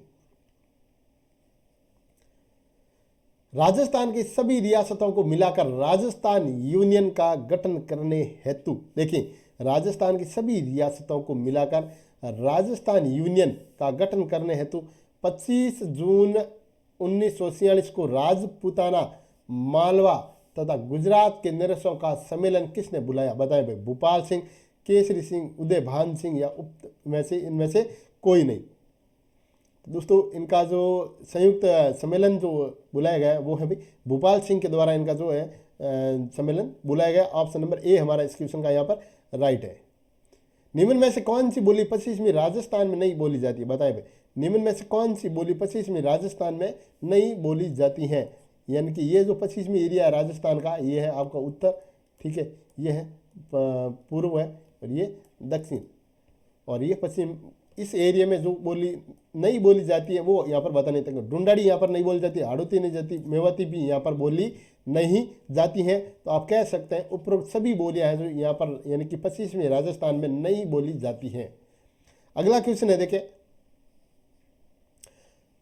राजस्थान की सभी रियासतों को मिलाकर राजस्थान यूनियन का गठन करने हेतु, देखिए राजस्थान की सभी रियासतों को मिलाकर राजस्थान यूनियन का गठन करने हेतु 25 जून 1946 को राजपूताना, मालवा तथा गुजरात के निरसों का सम्मेलन किसने बुलाया? बताएं भाई। भूपाल सिंह, केसरी सिंह, उदय भान सिंह या उक्त में से इनमें से कोई नहीं। दोस्तों इनका जो संयुक्त सम्मेलन जो बुलाया गया है वो है भाई भूपाल सिंह के द्वारा इनका जो है सम्मेलन बुलाया गया। ऑप्शन नंबर ए हमारा इस क्वेश्चन का यहाँ पर राइट है। निम्न में से कौन सी बोली 25वीं राजस्थान में नहीं बोली जाती है? बताएं भाई, निम्न में से कौन सी बोली 25वीं राजस्थान में नहीं बोली जाती है? यानी कि ये जो 25वीं एरिया है राजस्थान का, ये है आपका उत्तर, ठीक है, ये है पूर्व है और ये दक्षिण, और ये पश्चिम। इस एरिया में जो बोली नहीं बोली जाती है वो यहाँ पर बताने तक, ढूंढाड़ी यहाँ पर नहीं बोली जाती, हाड़ौती नहीं जाती, मेवाती भी यहाँ पर बोली नहीं जाती हैं। तो आप कह सकते हैं उपरोक्त सभी बोलियाँ हैं जो यहाँ पर यानी कि 25वीं राजस्थान में नहीं बोली जाती हैं। अगला क्वेश्चन है देखें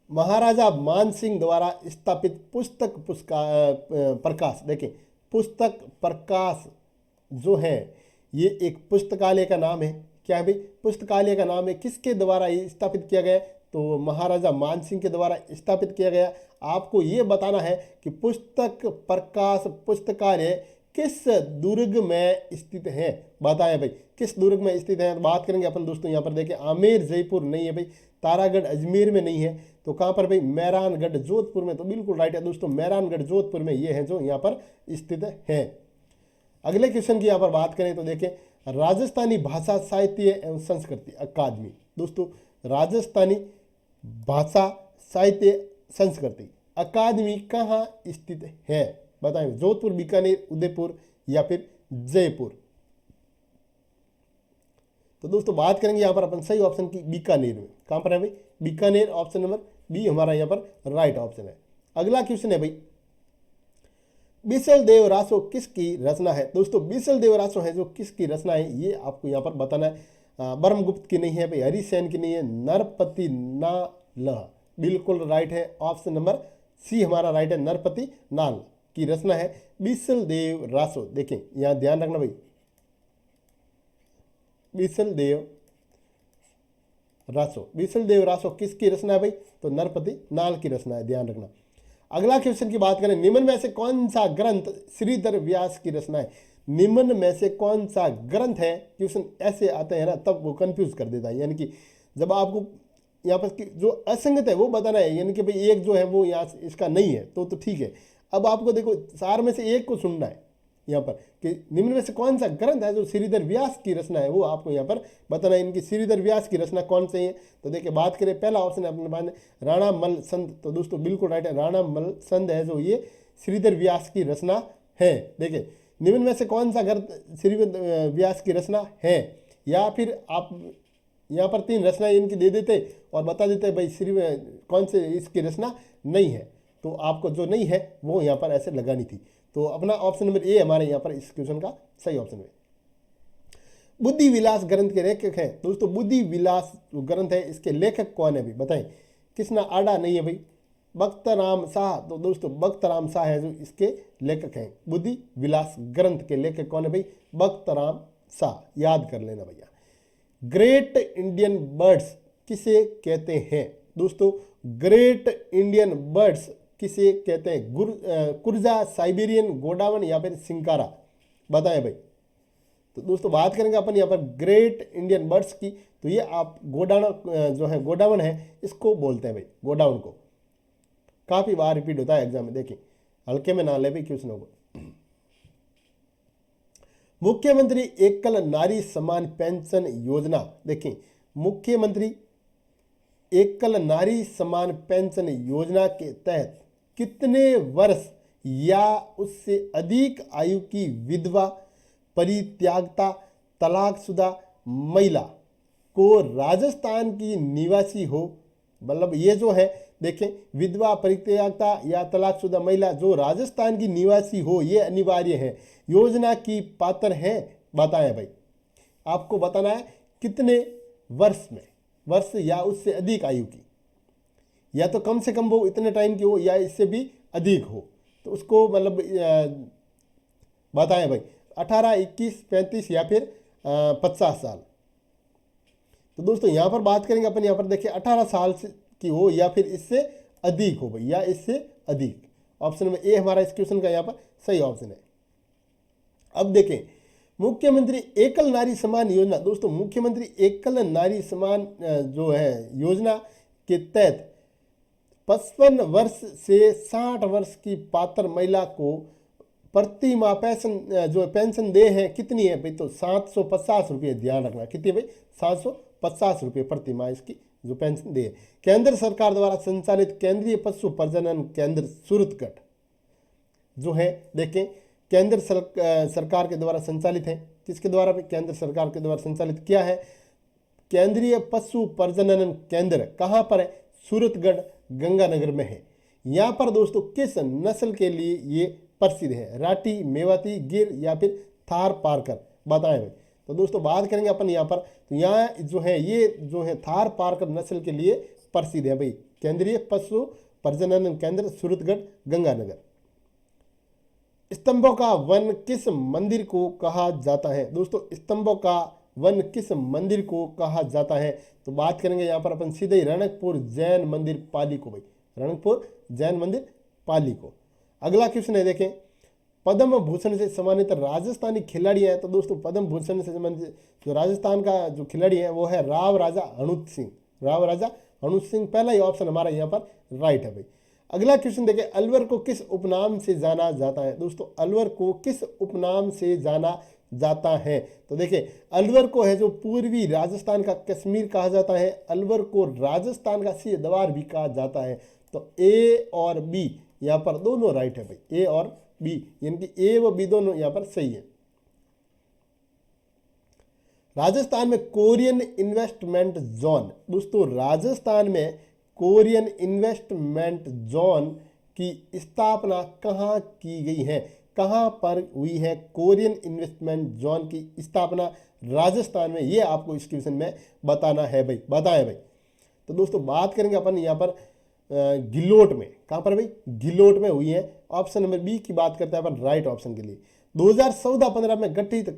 महाराजा मान सिंह द्वारा स्थापित पुस्तक प्रकाश, देखें पुस्तक प्रकाश जो है ये एक पुस्तकालय का नाम है। क्या है भाई? पुस्तकालय का नाम है। किसके द्वारा ये स्थापित किया गया? तो महाराजा मान सिंह के द्वारा स्थापित किया गया। आपको ये बताना है कि पुस्तक प्रकाश पुस्तकालय किस दुर्ग में स्थित है? बताएं भाई किस दुर्ग में स्थित है। बात करेंगे अपन दोस्तों यहाँ पर देखें आमेर जयपुर नहीं है भाई, तारागढ़ अजमेर में नहीं है, तो कहाँ पर भाई? मेहरानगढ़ जोधपुर में। तो बिल्कुल राइट है दोस्तों, मेहरानगढ़ जोधपुर में ये है जो यहाँ पर स्थित है। अगले क्वेश्चन की यहाँ पर बात करें तो देखें राजस्थानी भाषा साहित्य एवं संस्कृति अकादमी, दोस्तों राजस्थानी भाषा साहित्य संस्कृति अकादमी कहाँ स्थित है? बताएं, जोधपुर, बीकानेर, उदयपुर या फिर जयपुर। तो दोस्तों बात करेंगे यहाँ पर अपन सही ऑप्शन की, बीकानेर में। कहाँ पर है भाई? बीकानेर, ऑप्शन नंबर बी हमारा यहाँ पर राइट ऑप्शन है। अगला क्वेश्चन है भाई, बीसल देव रासो किसकी रचना है? दोस्तों बीसल देव रासो है जो किसकी रचना है ये आपको यहाँ पर बताना है। ब्रह्मगुप्त की नहीं है भाई, हरिसेन की नहीं है, नरपति नाल बिल्कुल राइट है, ऑप्शन नंबर सी हमारा राइट है, नरपति नाल की रचना है बीसल देव रासो। देखें यहाँ ध्यान रखना भाई, बीसल देव रासो, बीसल देव रासो किसकी रचना है भाई? तो नरपति नाल की रचना है, ध्यान रखना। अगला क्वेश्चन की बात करें, निम्न में से कौन सा ग्रंथ श्रीधर व्यास की रचना है? निम्न में से कौन सा ग्रंथ है? क्वेश्चन ऐसे आते हैं ना, तब वो कंफ्यूज कर देता है। यानी कि जब आपको यहाँ पर जो असंगत है वो बताना है, यानी कि भाई एक जो है वो यहाँ इसका नहीं है तो ठीक है। अब आपको देखो चार में से एक को सुनना है यहाँ पर कि निम्न में से कौन सा ग्रंथ है जो श्रीधर व्यास की रचना है, वो आपको यहाँ पर बताना है। इनकी श्रीधर व्यास की रचना कौन सी है? तो देखिए बात करें, पहला ऑप्शन है अपने पास राणा मल संत। तो दोस्तों बिल्कुल राइट है, राणा मल संत है जो ये श्रीधर व्यास की रचना है। देखिए निम्न में से कौन सा ग्रंथ श्रीधर व्यास की रचना है, या फिर आप यहाँ पर तीन रचनाएं इनकी दे देते और बता देते भाई श्री कौन से इसकी रचना नहीं है, तो आपको जो नहीं है वो यहाँ पर ऐसे लगानी थी। तो अपना ऑप्शन नंबर ए हमारे यहाँ पर इस क्वेश्चन का सही ऑप्शन है। बुद्धि विलास ग्रंथ के लेखक हैं दोस्तों, बुद्धि विलास जो ग्रंथ है इसके लेखक कौन है भाई? बताएं, कृष्णा आडा नहीं है भाई, बख्तराम शाह। तो दोस्तों बख्तराम शाह है जो इसके लेखक हैं। बुद्धि विलास ग्रंथ के लेखक कौन है भाई? बख्तराम शाह, याद कर लेना भैया। ग्रेट इंडियन बर्ड्स किसे कहते हैं? दोस्तों ग्रेट इंडियन बर्ड्स किसे कहते हैं? कुर्जा, साइबेरियन, गोडावन या फिर सिंकारा। बताएं भाई। तो दोस्तों बात करेंगे अपन यहाँ पर ग्रेट इंडियन बर्ड्स की, तो ये आप गोडावन जो है, गोडावन है, इसको बोलते हैं भाई, गोडावन को। काफी बार रिपीट होता है एग्जाम में, देखिए हल्के में ना ले भाई क्वेश्चनों को। मुख्यमंत्री एकल नारी सम्मान पेंशन योजना, देखें मुख्यमंत्री एकल नारी सम्मान पेंशन योजना के तहत कितने वर्ष या उससे अधिक आयु की विधवा, परित्यागता, तलाकशुदा महिला को राजस्थान की निवासी हो, मतलब ये जो है देखें विधवा, परित्यागता या तलाकशुदा महिला जो राजस्थान की निवासी हो, ये अनिवार्य है, योजना की पात्र है। बताएं भाई, आपको बताना है कितने वर्ष में, वर्ष या उससे अधिक आयु की, या तो कम से कम वो इतने टाइम की हो या इससे भी अधिक हो, तो उसको मतलब बताएं भाई, 18, 21, 35 या फिर 50 साल। तो दोस्तों यहाँ पर बात करेंगे अपन, यहाँ पर देखिए 18 साल की हो या फिर इससे अधिक हो भाई, या इससे अधिक। ऑप्शन नंबर ए हमारा इस क्वेश्चन का यहाँ पर सही ऑप्शन है। अब देखें मुख्यमंत्री एकल नारी सम्मान योजना, दोस्तों मुख्यमंत्री एकल नारी सम्मान जो है योजना के तहत 55 वर्ष से 60 वर्ष की पात्र महिला को प्रति माह पेंशन दे है, कितनी है भाई? तो 750 रुपये, ध्यान रखना कितनी भाई? 750 रुपये प्रति माह इसकी जो पेंशन दे। केंद्र सरकार द्वारा संचालित केंद्रीय पशु प्रजनन केंद्र सूरतगढ़ जो है, देखें केंद्र सरकार के द्वारा संचालित है। किसके द्वारा? केंद्र सरकार के द्वारा संचालित किया है। केंद्रीय पशु प्रजनन केंद्र कहाँ पर है? सूरतगढ़, गंगानगर में है। यहाँ पर दोस्तों किस नस्ल के लिए ये प्रसिद्ध है? राठी, मेवाती, गिर या फिर थार पारकर। बताएं भाई। तो दोस्तों बात करेंगे अपन यहाँ पर, तो यहाँ जो है ये जो है थार पारकर नस्ल के लिए प्रसिद्ध है भाई, केंद्रीय पशु प्रजनन केंद्र सूरतगढ़, गंगानगर। स्तंभों का वन किस मंदिर को कहा जाता है? दोस्तों स्तंभों का वन किस मंदिर को कहा जाता है? तो बात करेंगे यहाँ पर अपन सीधे रणकपुर जैन मंदिर पाली को भाई, रणकपुर जैन मंदिर पाली को। अगला क्वेश्चन है, देखें पद्म भूषण से सम्मानित राजस्थानी खिलाड़ी है। तो दोस्तों पद्म भूषण से सम्मानित जो राजस्थान का जो खिलाड़ी है वो है राव राजा हनुत सिंह। राव राजा हनुत सिंह, पहला ही ऑप्शन हमारा यहाँ पर राइट है भाई। अगला क्वेश्चन देखें, अलवर को किस उपनाम से जाना जाता है? दोस्तों अलवर को किस उपनाम से जाना जाता है। तो देखिए अलवर को है जो पूर्वी राजस्थान का कश्मीर कहा जाता है, अलवर को राजस्थान का सिंह द्वार भी कहा जाता है। तो ए और बी यहाँ पर दोनों राइट है भाई, ए और बी, यानी कि ए व बी दोनों यहाँ पर सही है। राजस्थान में कोरियन इन्वेस्टमेंट जोन, दोस्तों राजस्थान में कोरियन इन्वेस्टमेंट जोन की स्थापना कहाँ की गई है, कहाँ पर हुई है कोरियन इन्वेस्टमेंट जोन की स्थापना राजस्थान में, ये आपको इस क्वेश्चन में बताना है भाई, बताएं भाई। तो दोस्तों बात करेंगे अपन यहाँ पर गिलोट में, कहाँ पर भाई, गिलोट में हुई है। ऑप्शन नंबर बी की बात करते हैं अपन राइट ऑप्शन के लिए। 2014-15 में गठित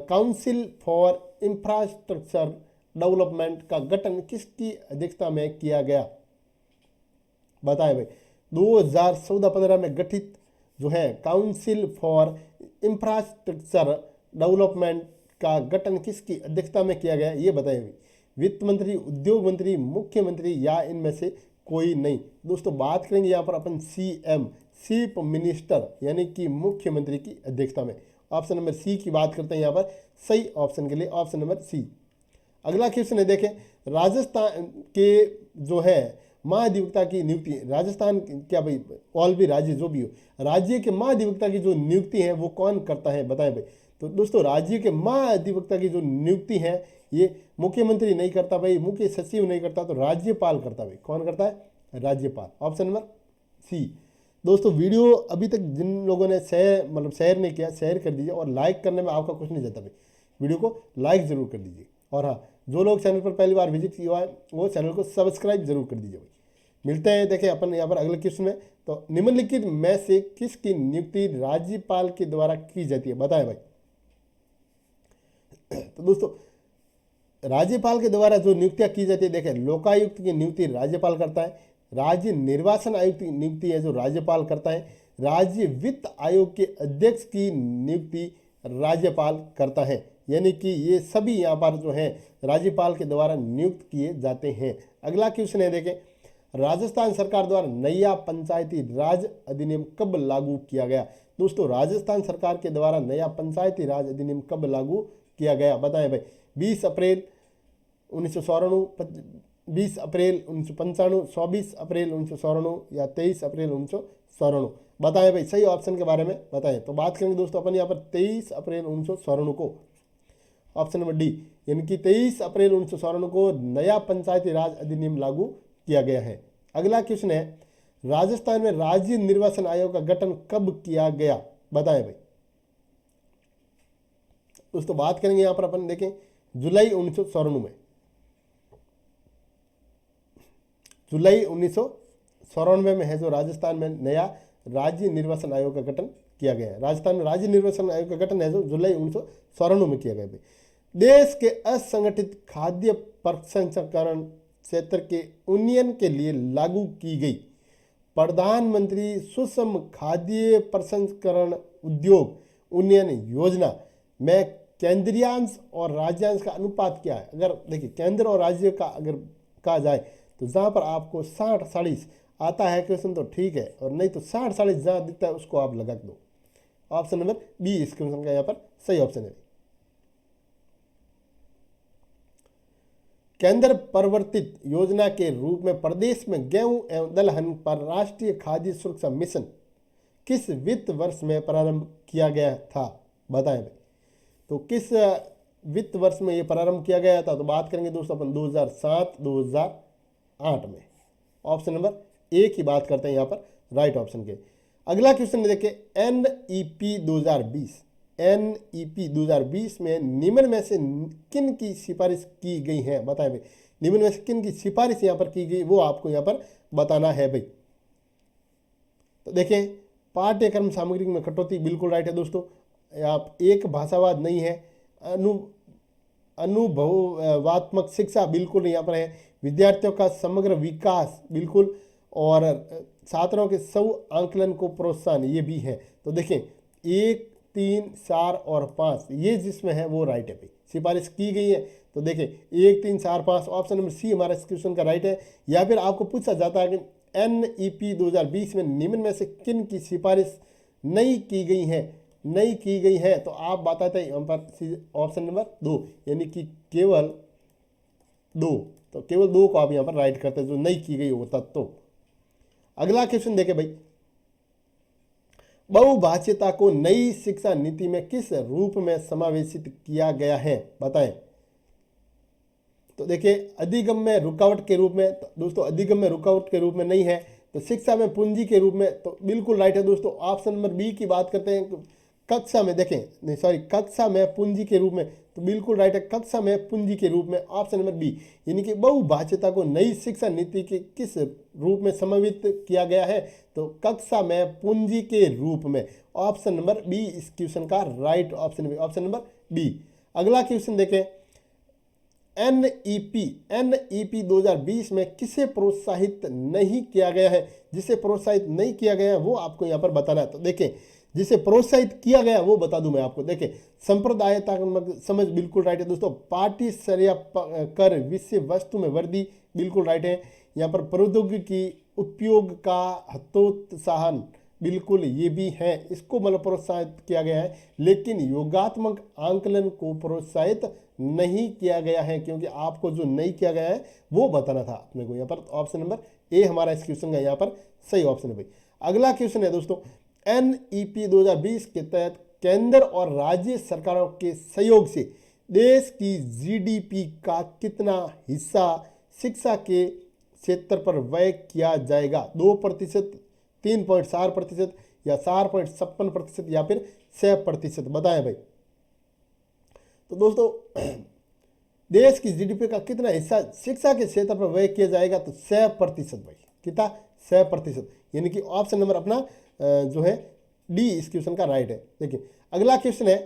काउंसिल फॉर इंफ्रास्ट्रक्चर डेवलपमेंट का गठन किसकी अध्यक्षता में किया गया, बताएं भाई। 2014-15 में गठित जो है काउंसिल फॉर इंफ्रास्ट्रक्चर डेवलपमेंट का गठन किसकी अध्यक्षता में किया गया, ये बताएं भाई। वित्त मंत्री, उद्योग मंत्री, मुख्यमंत्री या इनमें से कोई नहीं। दोस्तों बात करेंगे यहाँ पर अपन सीएम, चीफ मिनिस्टर, यानी कि मुख्यमंत्री की अध्यक्षता में। ऑप्शन नंबर सी की बात करते हैं यहाँ पर सही ऑप्शन के लिए, ऑप्शन नंबर सी। अगला क्वेश्चन है, देखें राजस्थान के जो है महाधिवक्ता की नियुक्ति, राजस्थान क्या भाई ऑल भी राज्य जो भी हो, राज्य के महाधिवक्ता की जो नियुक्ति है वो कौन करता है, बताएं भाई। तो दोस्तों राज्य के महाधिवक्ता की जो नियुक्ति है ये मुख्यमंत्री नहीं करता भाई, मुख्य सचिव नहीं करता, तो राज्यपाल करता भाई। कौन करता है, राज्यपाल, ऑप्शन नंबर सी। दोस्तों वीडियो अभी तक जिन लोगों ने शेयर नहीं किया, शेयर कर दीजिए, और लाइक करने में आपका कुछ नहीं जाता भाई, वीडियो को लाइक जरूर कर दीजिए। और हाँ, जो लोग चैनल पर पहली बार विजिट किया है वो चैनल को सब्सक्राइब जरूर कर दीजिए भाई। मिलते हैं देखें अपन यहाँ पर अगले क्वेश्चन में। तो निम्नलिखित में से किसकी नियुक्ति राज्यपाल के द्वारा की जाती है, बताएं भाई। तो दोस्तों राज्यपाल के द्वारा जो नियुक्तियां की जाती है, देखें लोकायुक्त की नियुक्ति राज्यपाल करता है, राज्य निर्वाचन आयुक्त की नियुक्ति है जो राज्यपाल करता है, राज्य वित्त आयोग के अध्यक्ष की नियुक्ति राज्यपाल करता है, यानी कि ये सभी यहाँ पर जो है राज्यपाल के द्वारा नियुक्त किए जाते हैं। अगला क्वेश्चन है, देखें राजस्थान सरकार द्वारा नया पंचायती राज अधिनियम कब लागू किया गया। दोस्तों राजस्थान सरकार के द्वारा नया पंचायती राज अधिनियम कब लागू किया गया, बताएं भाई। 20 अप्रैल 1994, 20 अप्रैल 1995, 24 अप्रैल 1994 या 23 अप्रैल 1994, बताएं भाई सही ऑप्शन के बारे में बताएं। तो बात करेंगे दोस्तों अपन यहाँ पर 23 अप्रैल 1994 को, ऑप्शन नंबर डी, यानी कि 23 अप्रैल 1994 को नया पंचायती राज अधिनियम लागू किया गया है। अगला क्वेश्चन है, राजस्थान में राज्य निर्वाचन आयोग का गठन कब किया गया, बताएं भाई। दोस्तों बात करेंगे यहां पर अपन देखें जुलाई 1994 में, जुलाई 1994 में है जो राजस्थान में नया राज्य निर्वाचन आयोग का गठन किया गया है। राजस्थान में राज्य निर्वाचन आयोग का गठन है जो जुलाई 1994 में किया गया है। देश के असंगठित खाद्य प्रसंस्करण क्षेत्र के उन्नयन के लिए लागू की गई प्रधानमंत्री सूक्ष्म खाद्य प्रसंस्करण उद्योग उन्नयन योजना में केंद्रीयांश और राज्यांश का अनुपात क्या है। अगर देखिए केंद्र और राज्य का अगर कहा जाए तो जहाँ पर आपको 60-40 आता है क्वेश्चन तो ठीक है, और नहीं तो 60-40 जहाँ दिखता है उसको आप लगा दो। ऑप्शन नंबर बी इस क्वेश्चन का यहाँ पर सही ऑप्शन है। केंद्र प्रवर्तित योजना के रूप में प्रदेश में गेहूं एवं दलहन पर राष्ट्रीय खाद्य सुरक्षा मिशन किस वित्त वर्ष में प्रारंभ किया गया था, बताएं भाई। तो किस वित्त वर्ष में ये प्रारंभ किया गया था, तो बात करेंगे दोस्तों अपन 2007-2008 में। ऑप्शन नंबर ए की बात करते हैं यहाँ पर राइट ऑप्शन के। अगला क्वेश्चन देखिए, NEP 2020, NEP 2020 में निम्न में से किन की सिफारिश की गई है, बताएं भाई। निम्न में से किन की सिफारिश यहाँ पर की गई वो आपको यहाँ पर बताना है भाई। तो देखें पाठ्यक्रम सामग्री में कटौती बिल्कुल राइट है दोस्तों। आप एक भाषावाद नहीं है, अनुभवात्मक शिक्षा बिल्कुल यहाँ पर है, विद्यार्थियों का समग्र विकास बिल्कुल, और छात्रों के स्व आंकलन को प्रोत्साहन ये भी है। तो देखें 1, 3, 4 और 5 ये जिसमें है वो राइट है भाई, सिफारिश की गई है। तो देखें 1, 3, 4, 5 ऑप्शन नंबर सी हमारा इस क्वेश्चन का राइट है। या फिर आपको पूछा जाता है कि NEP 2020 में निम्न में से किन की सिफारिश नहीं की गई है, नहीं की गई है, तो आप बताते हैं यहाँ पर ऑप्शन नंबर 2, यानी कि केवल 2। तो केवल 2 को आप यहाँ पर राइट करते हैं, जो नहीं की गई होता तो। अगला क्वेश्चन देखे भाई, बहुभाषिता को नई शिक्षा नीति में किस रूप में समावेशित किया गया है, बताएं। तो देखिए, अधिगम में रुकावट के रूप में, तो दोस्तों अधिगम में रुकावट के रूप में नहीं है, तो शिक्षा में पूंजी के रूप में, तो बिल्कुल राइट है दोस्तों। ऑप्शन नंबर बी की बात करते हैं, तो कक्षा में देखें, नहीं सॉरी, कक्षा में पूंजी के रूप में, तो बिल्कुल राइट है, कक्षा में पूंजी के रूप में, ऑप्शन नंबर बी। यानी कि बहुभाषिता को नई शिक्षा नीति के किस रूप में समावित किया गया है, तो कक्षा में पूंजी के रूप में, ऑप्शन नंबर बी इस क्वेश्चन का right option, option number B. अगला क्वेश्चन देखें, एनईपी 2020 में किसे प्रोत्साहित नहीं किया गया है, जिसे प्रोत्साहित नहीं किया गया है वो आपको यहाँ पर बताना है। तो देखें, जिसे प्रोत्साहित किया गया वो बता दूं मैं आपको। देखें, संप्रदायत्मक समझ बिल्कुल राइट है दोस्तों। पार्टी श्रेय कर विषय वस्तु में वृद्धि बिल्कुल राइट है। यहाँ पर प्रौद्योगिकी उपयोग का हतोत्साहन बिल्कुल ये भी है, इसको मतलब प्रोत्साहित किया गया है, लेकिन योगात्मक आंकलन को प्रोत्साहित नहीं किया गया है, क्योंकि आपको जो नहीं किया गया है वो बताना था अपने को। यहाँ पर ऑप्शन नंबर ए हमारा इस क्वेश्चन का यहाँ पर सही ऑप्शन है भाई। अगला क्वेश्चन है दोस्तों, एनईपी 2020 के तहत केंद्र और राज्य सरकारों के सहयोग से देश की जीडीपी का कितना हिस्सा शिक्षा के क्षेत्र पर व्यय किया जाएगा? 2%, 3.4% या 4.56% या फिर 6%? बताएं भाई। तो दोस्तों, देश की जीडीपी का कितना हिस्सा शिक्षा के क्षेत्र पर व्यय किया जाएगा? तो 6% भाई। कितना? 6%। यानी कि ऑप्शन नंबर अपना जो है डी इस क्वेश्चन का राइट है। देखिए, अगला क्वेश्चन है,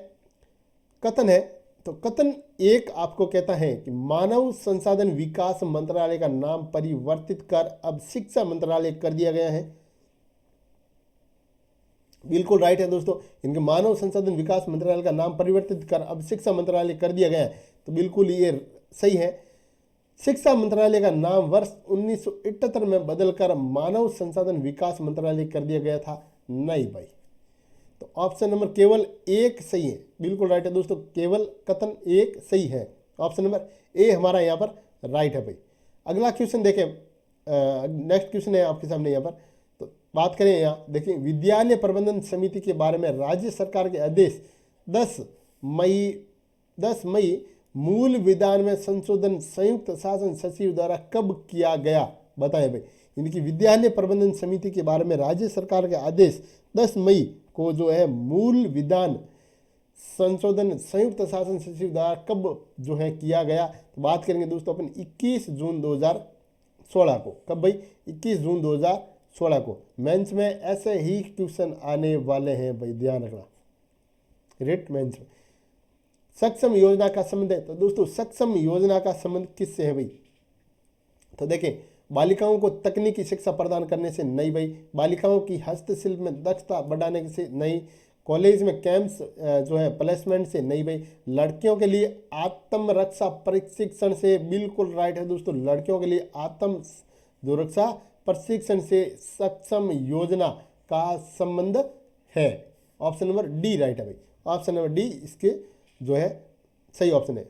कथन है। तो कथन एक आपको कहता है कि मानव संसाधन विकास मंत्रालय का नाम परिवर्तित कर अब शिक्षा मंत्रालय कर दिया गया है। बिल्कुल राइट है दोस्तों, इनके मानव संसाधन विकास मंत्रालय का नाम परिवर्तित कर अब शिक्षा मंत्रालय कर दिया गया है, तो बिल्कुल ये सही है। शिक्षा मंत्रालय का नाम वर्ष 1978 में बदलकर मानव संसाधन विकास मंत्रालय कर दिया गया था। नहीं भाई, तो ऑप्शन नंबर केवल एक सही है। बिल्कुल राइट है दोस्तों, केवल कथन एक सही है। ऑप्शन नंबर ए हमारा यहाँ पर राइट है भाई। अगला क्वेश्चन देखें, नेक्स्ट क्वेश्चन है आपके सामने यहाँ पर। तो बात करें यहाँ, देखिए, विद्यालय प्रबंधन समिति के बारे में राज्य सरकार के आदेश 10 मई मूल विधान में संशोधन संयुक्त शासन सचिव द्वारा कब किया गया? बताएं भाई। यानी कि विद्यालय प्रबंधन समिति के बारे में राज्य सरकार के आदेश 10 मई को जो है मूल विधान संशोधन संयुक्त शासन सचिव द्वारा कब जो है किया गया? तो बात करेंगे दोस्तों अपन 21 जून 2016 को। कब भाई? 21 जून 2016 को। मेंस में ऐसे ही क्वेश्चन आने वाले हैं भाई, ध्यान रखना, रेट मेंस में। सक्षम योजना का संबंध है, तो दोस्तों सक्षम योजना का संबंध किससे है भाई? तो देखें, बालिकाओं को तकनीकी शिक्षा प्रदान करने से नहीं भाई, बालिकाओं की हस्तशिल्प में दक्षता बढ़ाने से नहीं, कॉलेज में कैंप्स जो है प्लेसमेंट से नहीं भाई, लड़कियों के लिए आत्मरक्षा प्रशिक्षण से बिल्कुल राइट है दोस्तों। लड़कियों के लिए आत्म जो रक्षा प्रशिक्षण से सक्षम योजना का संबंध है। ऑप्शन नंबर डी राइट है भाई। ऑप्शन नंबर डी इसके जो है सही ऑप्शन है।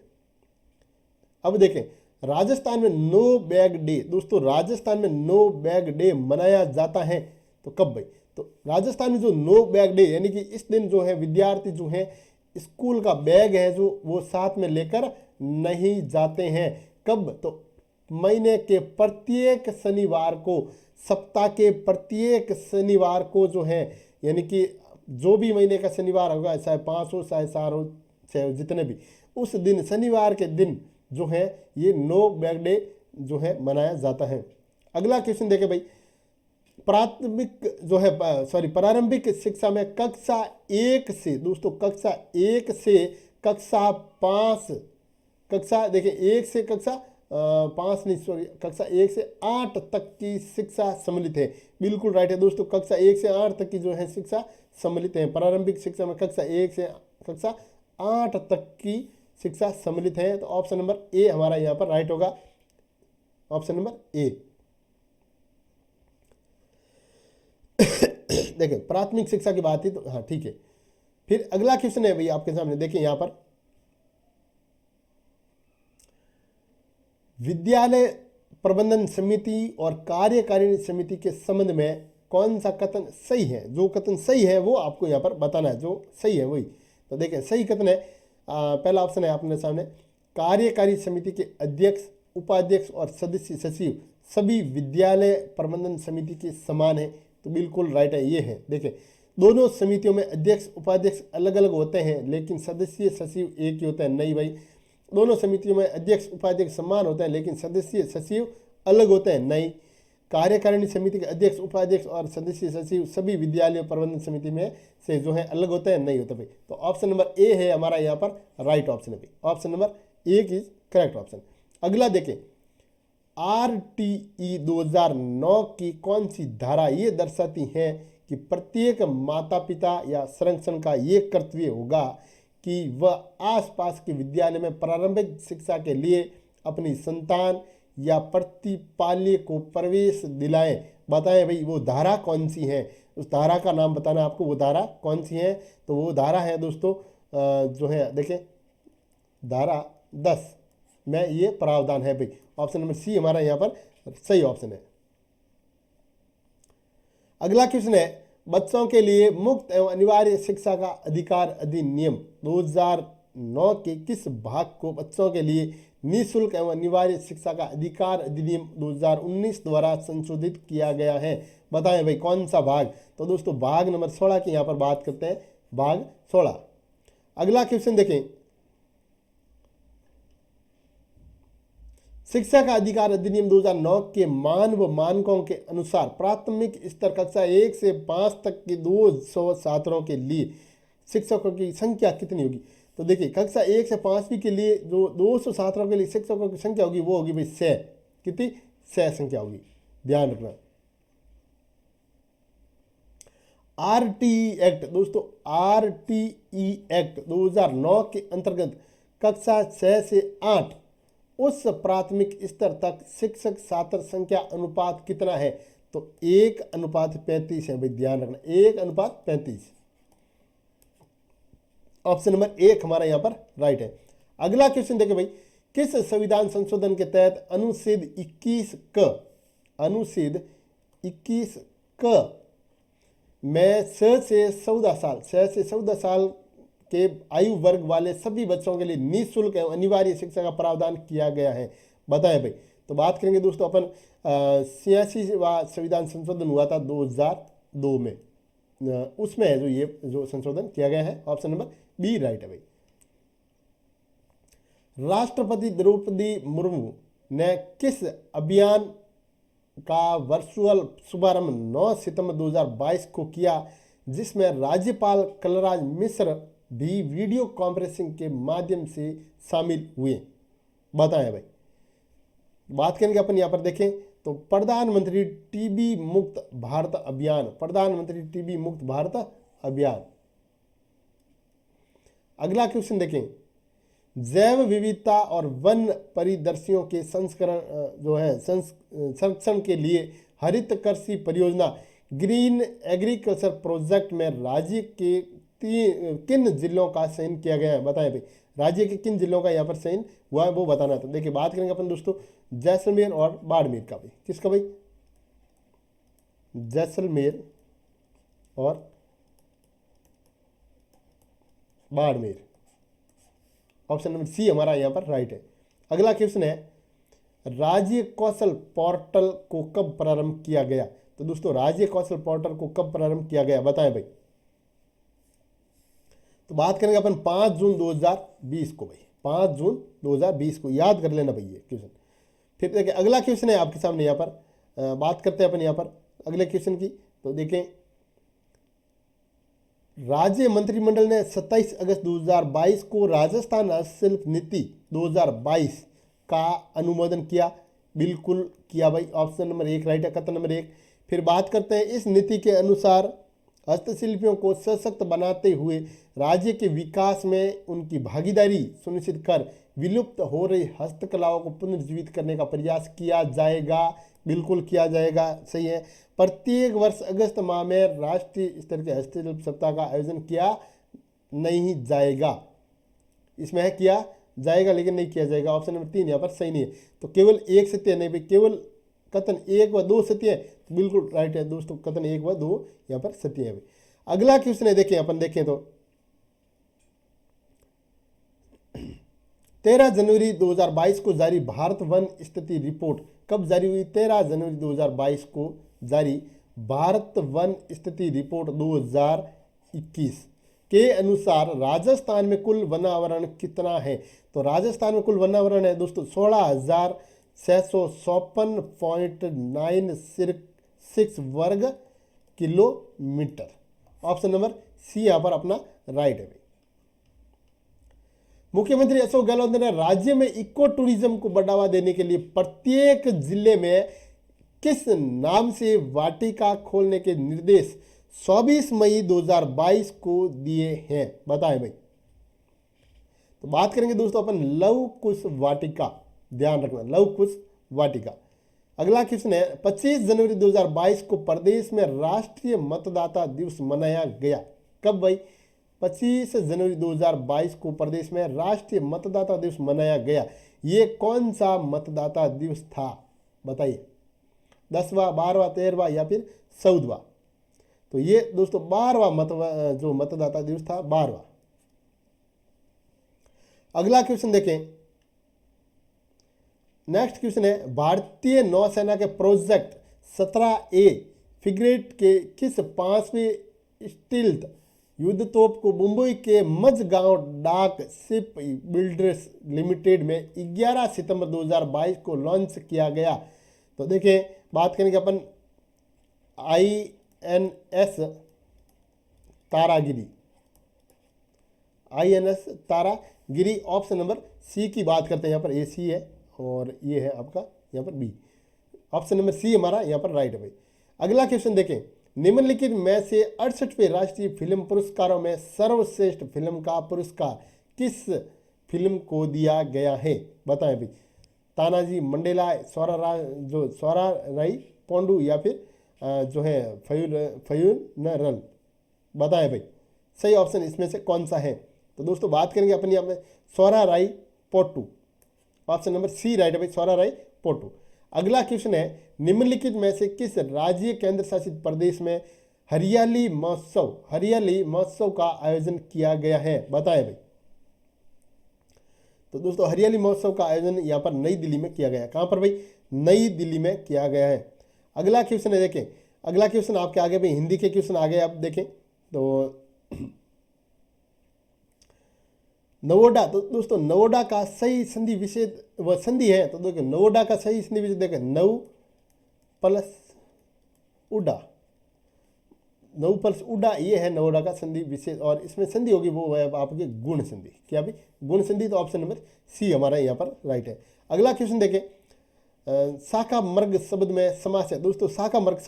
अब देखें, राजस्थान में नो बैग डे, दोस्तों राजस्थान में नो बैग डे मनाया जाता है, तो कब भाई? तो राजस्थान में जो नो बैग डे, यानी कि इस दिन जो है विद्यार्थी जो है स्कूल का बैग है जो वो साथ में लेकर नहीं जाते हैं। कब? तो महीने के प्रत्येक शनिवार को, सप्ताह के प्रत्येक शनिवार को जो है, यानी कि जो भी महीने का शनिवार होगा, चाहे 5 हो चाहे 4 हो चाहे जितने भी, उस दिन शनिवार के दिन जो है ये नो बैग डे जो है मनाया जाता है। अगला क्वेश्चन देखें भाई, प्राथमिक जो है प्रारंभिक शिक्षा में कक्षा 1 से, दोस्तों कक्षा 1 से कक्षा 5, कक्षा देखिए 1 से कक्षा 5 नहीं सॉरी कक्षा 1 से 8 तक की शिक्षा सम्मिलित है। बिल्कुल राइट है दोस्तों, कक्षा 1 से 8 तक की जो है शिक्षा सम्मिलित है। प्रारंभिक शिक्षा में कक्षा 1 से कक्षा 8 तक की शिक्षा सम्मिलित है, तो ऑप्शन नंबर ए हमारा यहाँ पर राइट होगा। Option number A. देखिए, प्राथमिक शिक्षा की बात ही तो हाँ ठीक है। फिर अगला क्वेश्चन है भाई आपके सामने, देखें यहाँ पर, विद्यालय प्रबंधन समिति और कार्यकारिणी समिति के संबंध में कौन सा कथन सही है? जो कथन सही है वो आपको यहाँ पर बताना है, जो सही है वही। तो देखें सही कथन है, पहला ऑप्शन है अपने सामने, कार्यकारी समिति के अध्यक्ष, उपाध्यक्ष और सदस्य सचिव सभी विद्यालय प्रबंधन समिति के समान है। तो बिल्कुल राइट है, ये है। देखें दोनों समितियों में अध्यक्ष उपाध्यक्ष अलग अलग होते हैं लेकिन सदस्य सचिव एक ही होता है। नहीं भाई, दोनों समितियों में अध्यक्ष उपाध्यक्ष समान होते हैं लेकिन सदस्य सचिव अलग होते हैं। नहीं, कार्यकारिणी समिति के अध्यक्ष उपाध्यक्ष और सदस्य सचिव सभी विद्यालय प्रबंधन समिति में से जो है अलग होते हैं। नहीं होते भाई। तो ऑप्शन नंबर ए है हमारा यहाँ पर राइट ऑप्शन है भाई, option number A is correct option. अगला देखें, RTE 2009 की कौन सी धारा ये दर्शाती है कि प्रत्येक माता पिता या संरक्षण का ये कर्तव्य होगा कि वह आसपास के विद्यालय में प्रारंभिक शिक्षा के लिए अपनी संतान या प्रतिपाल्य को प्रवेश दिलाएं। बताएं भाई वो धारा कौन सी है, उस धारा का नाम बताना आपको, वो धारा कौन सी है। तो वो धारा है दोस्तों जो है, देखें धारा 10 में ये प्रावधान है भाई। ऑप्शन नंबर सी हमारा यहाँ पर सही ऑप्शन है। अगला क्वेश्चन है, बच्चों के लिए मुफ्त एवं अनिवार्य शिक्षा का अधिकार अधिनियम 2009 के किस भाग को बच्चों के लिए निःशुल्क एवं अनिवार्य शिक्षा का अधिकार अधिनियम 2019 द्वारा संशोधित किया गया है? बताएं भाई कौन सा भाग? तो दोस्तों भाग नंबर 16 की यहाँ पर बात करते हैं, भाग 16। अगला क्वेश्चन देखें, शिक्षा का अधिकार अधिनियम 2009 के मानव मानकों के अनुसार प्राथमिक स्तर कक्षा 1 से 5 तक के 200 छात्रों के लिए शिक्षकों की संख्या कितनी होगी? तो देखिए कक्षा 1 से 5वीं के लिए जो 200 छात्रों के लिए शिक्षकों की संख्या होगी वो होगी भाई 6। कितनी? 6 संख्या होगी, ध्यान रखना। RTE एक्ट दोस्तों, RTE एक्ट 2009 के अंतर्गत कक्षा 6 से 8 उस प्राथमिक स्तर तक शिक्षक छात्र संख्या अनुपात कितना है? तो 1:35 है भाई, ध्यान रखना 1:35। ऑप्शन नंबर 1 हमारा यहाँ पर राइट है। अगला क्वेश्चन देखिए भाई, किस संविधान संशोधन के तहत अनुच्छेद 21 क में 6 से 14 साल के आयु वर्ग वाले सभी बच्चों के लिए निःशुल्क एवं अनिवार्य शिक्षा का प्रावधान किया गया है? बताएं भाई। तो बात करेंगे दोस्तों अपन 86वां संविधान संशोधन हुआ था 2002 में, उसमें है जो ये जो संशोधन किया गया है। ऑप्शन नंबर बी राइट है भाई। राष्ट्रपति द्रौपदी मुर्मू ने किस अभियान का वर्चुअल शुभारंभ 9 सितंबर 2022 को किया जिसमें राज्यपाल कलराज मिश्र भी वीडियो कॉन्फ्रेंसिंग के माध्यम से शामिल हुए? बताएं भाई। बात करेंगे अपन यहाँ पर देखें तो प्रधानमंत्री टीबी मुक्त भारत अभियान, प्रधानमंत्री टीबी मुक्त भारत अभियान। अगला क्वेश्चन देखें, जैव विविधता और वन परिदृश्यों के संस्करण जो है संरक्षण के लिए हरित कृषि परियोजना ग्रीन एग्रीकल्चर प्रोजेक्ट में राज्य के किन जिलों का चयन किया गया है? बताएं भाई, राज्य के किन जिलों का यहाँ पर चयन हुआ है वो बताना था। देखिए बात करेंगे अपन दोस्तों जैसलमेर और बाड़मेर का भाई। किसका भाई? जैसलमेर और बाड़मेर। ऑप्शन नंबर सी हमारा यहाँ पर राइट है। अगला क्वेश्चन है, राज्य कौशल पोर्टल को कब प्रारंभ किया गया? तो दोस्तों राज्य कौशल पोर्टल को कब प्रारंभ किया गया बताएं भाई। तो बात करेंगे अपन 5 जून 2020 को भाई, 5 जून 2020 को याद कर लेना भाई ये क्वेश्चन। फिर देखिए अगला क्वेश्चन है आपके सामने, यहाँ पर बात करते हैं अपन यहाँ पर अगले क्वेश्चन की। तो देखें, राज्य मंत्रिमंडल ने 27 अगस्त 2022 को राजस्थान हस्तशिल्प नीति 2022 का अनुमोदन किया? बिल्कुल किया भाई, ऑप्शन नंबर 1 राइट है, कथन नंबर 1। फिर बात करते हैं, इस नीति के अनुसार हस्तशिल्पियों को सशक्त बनाते हुए राज्य के विकास में उनकी भागीदारी सुनिश्चित कर विलुप्त हो रही हस्तकलाओं को पुनर्जीवित करने का प्रयास किया जाएगा? बिल्कुल किया जाएगा, सही है। प्रत्येक वर्ष अगस्त माह में राष्ट्रीय स्तर के हस्तशिल्प सप्ताह का आयोजन किया नहीं जाएगा। इसमें है किया जाएगा लेकिन नहीं किया जाएगा। ऑप्शन नंबर 3 यहाँ पर सही नहीं है। तो केवल एक सत्य नहीं भाई, केवल कथन 1 व 2 सत्य है, तो बिल्कुल राइट है दोस्तों, कथन 1 व 2 यहाँ पर सत्य है भाई। अगला क्वेश्चन है, देखें अपन देखें तो 13 जनवरी 2022 को जारी भारत वन स्थिति रिपोर्ट कब जारी हुई? 13 जनवरी 2022 को जारी भारत वन स्थिति रिपोर्ट 2021 के अनुसार राजस्थान में कुल वनावरण कितना है? तो राजस्थान में कुल वनावरण है दोस्तों 16,656.96 वर्ग किलोमीटर। ऑप्शन नंबर सी यहाँ पर अपना राइट है। मुख्यमंत्री अशोक गहलोत ने राज्य में इको टूरिज्म को बढ़ावा देने के लिए प्रत्येक जिले में किस नाम से वाटिका खोलने के निर्देश 24 मई 2022 को दिए हैं? बताएं भाई। तो बात करेंगे दोस्तों अपन लव कुश वाटिका, ध्यान रखना लव कुश वाटिका। अगला क्वेश्चन है 25 जनवरी 2022 को प्रदेश में राष्ट्रीय मतदाता दिवस मनाया गया। कब भाई? 25 जनवरी 2022 को प्रदेश में राष्ट्रीय मतदाता दिवस मनाया गया। ये कौन सा मतदाता दिवस था? बताइए, 10वां, 12वां, 13वां या फिर 14वां? तो ये दोस्तों 12वां जो मतदाता दिवस था, 12वां। अगला क्वेश्चन देखें, नेक्स्ट क्वेश्चन है भारतीय नौसेना के प्रोजेक्ट 17A फ्रिगेट के किस 5वें स्टील्थ युद्धतोप को मुंबई के मझगांव डाक शिप बिल्डर्स लिमिटेड में 11 सितंबर 2022 को लॉन्च किया गया? तो देखिए, बात करेंगे अपन INS Taragiri, INS Taragiri. Option number C की बात करते हैं, यहाँ पर ए सी है और ये है आपका यहाँ पर बी। ऑप्शन नंबर सी हमारा यहाँ पर राइट है भाई। अगला क्वेश्चन देखें, निम्नलिखित में से 68वें राष्ट्रीय फिल्म पुरस्कारों में सर्वश्रेष्ठ फिल्म का पुरस्कार किस फिल्म को दिया गया है? बताएं भाई। तानाजी मंडेला, स्वरा राई पोंडू या फिर जो है फयूनरल? बताएं भाई, सही ऑप्शन इसमें से कौन सा है? तो दोस्तों बात करेंगे अपन यहाँ पे स्वरा राई पोट्टू। ऑप्शन नंबर सी राइट है भाई, स्वरा राई पोट्टू। अगला क्वेश्चन है, निम्नलिखित में से किस राज्य केंद्र शासित प्रदेश में हरियाली महोत्सव का आयोजन किया गया है? बताएं भाई। तो दोस्तों हरियाली महोत्सव का आयोजन यहाँ पर नई दिल्ली में किया गया है। कहाँ पर भाई? नई दिल्ली में किया गया है। अगला क्वेश्चन है, देखें अगला क्वेश्चन आपके आगे भाई, हिंदी के क्वेश्चन आगे आप देखें तो नवोडा। तो दोस्तों नवोडा का सही संधि विच्छेद व संधि है, तो देखो नवोडा का सही संधि विच्छेद देखें, नव प्लस उडा, नव प्लस उडा, ये है नवोडा का संधि विच्छेद। और इसमें संधि होगी वो है आपके गुण संधि। क्या भाई? गुण संधि। तो ऑप्शन नंबर सी हमारा यहाँ पर राइट है। अगला क्वेश्चन देखें, शाखा मर्ग शब्द में समास है। दोस्तों शाखा मर्ग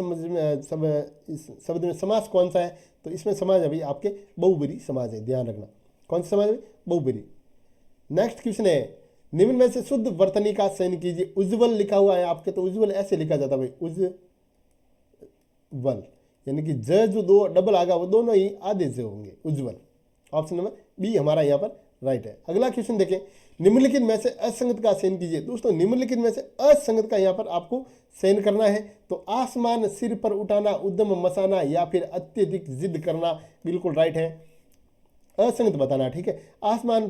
शब्द में समास कौन सा है? तो इसमें समाज है भाई आपके बहुब्रीहि समाज है, ध्यान रखना। कौन सा समाज है? बहुब्रीहि। नेक्स्ट क्वेश्चन है, निम्न में से शुद्ध वर्तनी का चयन कीजिए। उज्ज्वल लिखा हुआ है आपके, तो उज्ज्वल ऐसे लिखा जाता है भाई, उज्ज्वल, यानी कि ज जो दो डबल आगा वो दोनों ही आधे से होंगे, उज्ज्वल। ऑप्शन नंबर बी हमारा यहाँ पर राइट है। अगला क्वेश्चन देखें, निम्नलिखित में से असंगत का चयन कीजिए। दोस्तों निम्नलिखित में से असंगत का यहाँ पर आपको चयन करना है। तो आसमान सिर पर उठाना, उद्यम मचाना या फिर अत्यधिक जिद करना, बिल्कुल राइट है। असंगत बताना, ठीक है। आसमान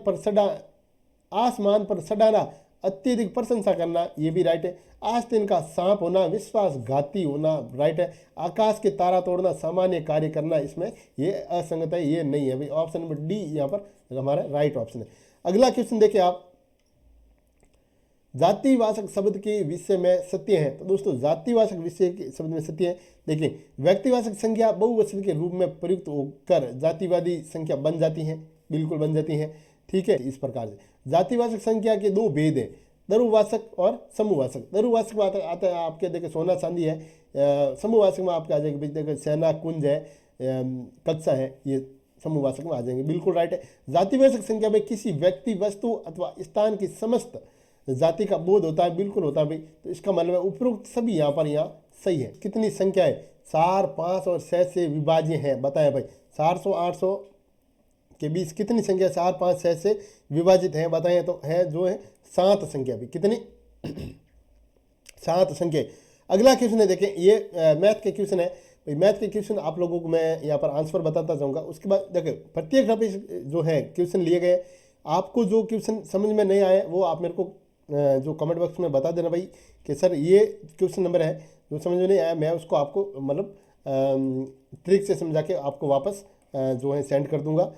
पर सडाना, अत्यधिक प्रशंसा करना, ये भी राइट है। आस्तीन का सांप होना, विश्वासघाती होना, राइट है। आकाश के तारा तोड़ना, सामान्य कार्य करना, इसमें ये असंगत है, ये नहीं है भाई। ऑप्शन नंबर डी यहाँ पर हमारा राइट ऑप्शन है। अगला क्वेश्चन देखिए आप, जातिवाचक शब्द के विषय में सत्य है। तो दोस्तों जातिवाचक विषय के शब्द में सत्य है। देखिए व्यक्तिवाचक संख्या बहुवचन के रूप में प्रयुक्त होकर जातिवादी संख्या बन जाती है, बिल्कुल बन जाती है, ठीक है। इस प्रकार से जातिवाचक संख्या के दो भेद है, दरुवाचक और समूहवाचक। दरुवाचक में आता है आपके देखिए सोना चांदी है, समूहवाचक में आपके आ जाएंगे देखिए सेना कुंज है, कक्षा है, ये समूहवाचक में आ जाएंगे, बिल्कुल राइट है। जातिवाचक संख्या में किसी व्यक्ति, वस्तु अथवा स्थान की समस्त जाति का बोध होता है, बिल्कुल होता है भाई। तो इसका मतलब है उपरोक्त सभी यहाँ पर सही है। कितनी संख्या है? 4, 5 और 6 से विभाज्य है। बताया भाई 400, 800, के बीच कितनी संख्या 4, 5, 6 से विभाजित है बताएं। तो है जो है 7 संख्या भी, कितनी 7 संख्या। अगला क्वेश्चन है, देखें ये मैथ के क्वेश्चन है। मैथ के क्वेश्चन आप लोगों को मैं यहाँ पर आंसर बताता जाऊँगा। उसके बाद देखिए प्रत्येक टॉपिक जो है क्वेश्चन लिए गए। आपको जो क्वेश्चन समझ में नहीं आए वो आप मेरे को जो कमेंट बॉक्स में बता देना भाई कि सर ये क्वेश्चन नंबर है जो समझ में नहीं आया, मैं उसको आपको मतलब ट्रिक से समझा के आपको वापस जो है सेंड कर दूंगा।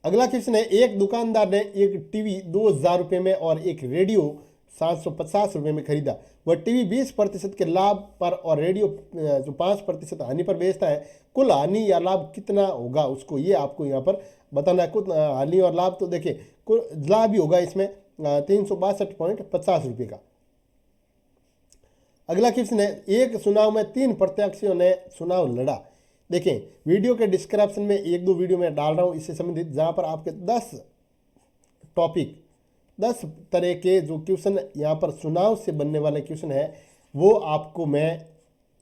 अगला क्वेश्चन है, एक दुकानदार ने एक टीवी 2,000 रुपये में और एक रेडियो 750 रुपये में खरीदा। वह टीवी 20% के लाभ पर और रेडियो जो 5% हानि पर बेचता है। कुल हानि या लाभ कितना होगा उसको ये आपको यहाँ पर बताना है। कुल हानि और लाभ तो देखिए कुल लाभ ही होगा इसमें 362.50 रुपये का। अगला क्वेश्चन है, एक चुनाव में 3 प्रत्याशियों ने चुनाव लड़ा। देखें वीडियो के डिस्क्रिप्शन में 1-2 वीडियो में डाल रहा हूँ इससे संबंधित, जहाँ पर आपके 10 टॉपिक 10 तरह के जो क्वेश्चन यहाँ पर चुनाव से बनने वाले क्वेश्चन है वो आपको मैं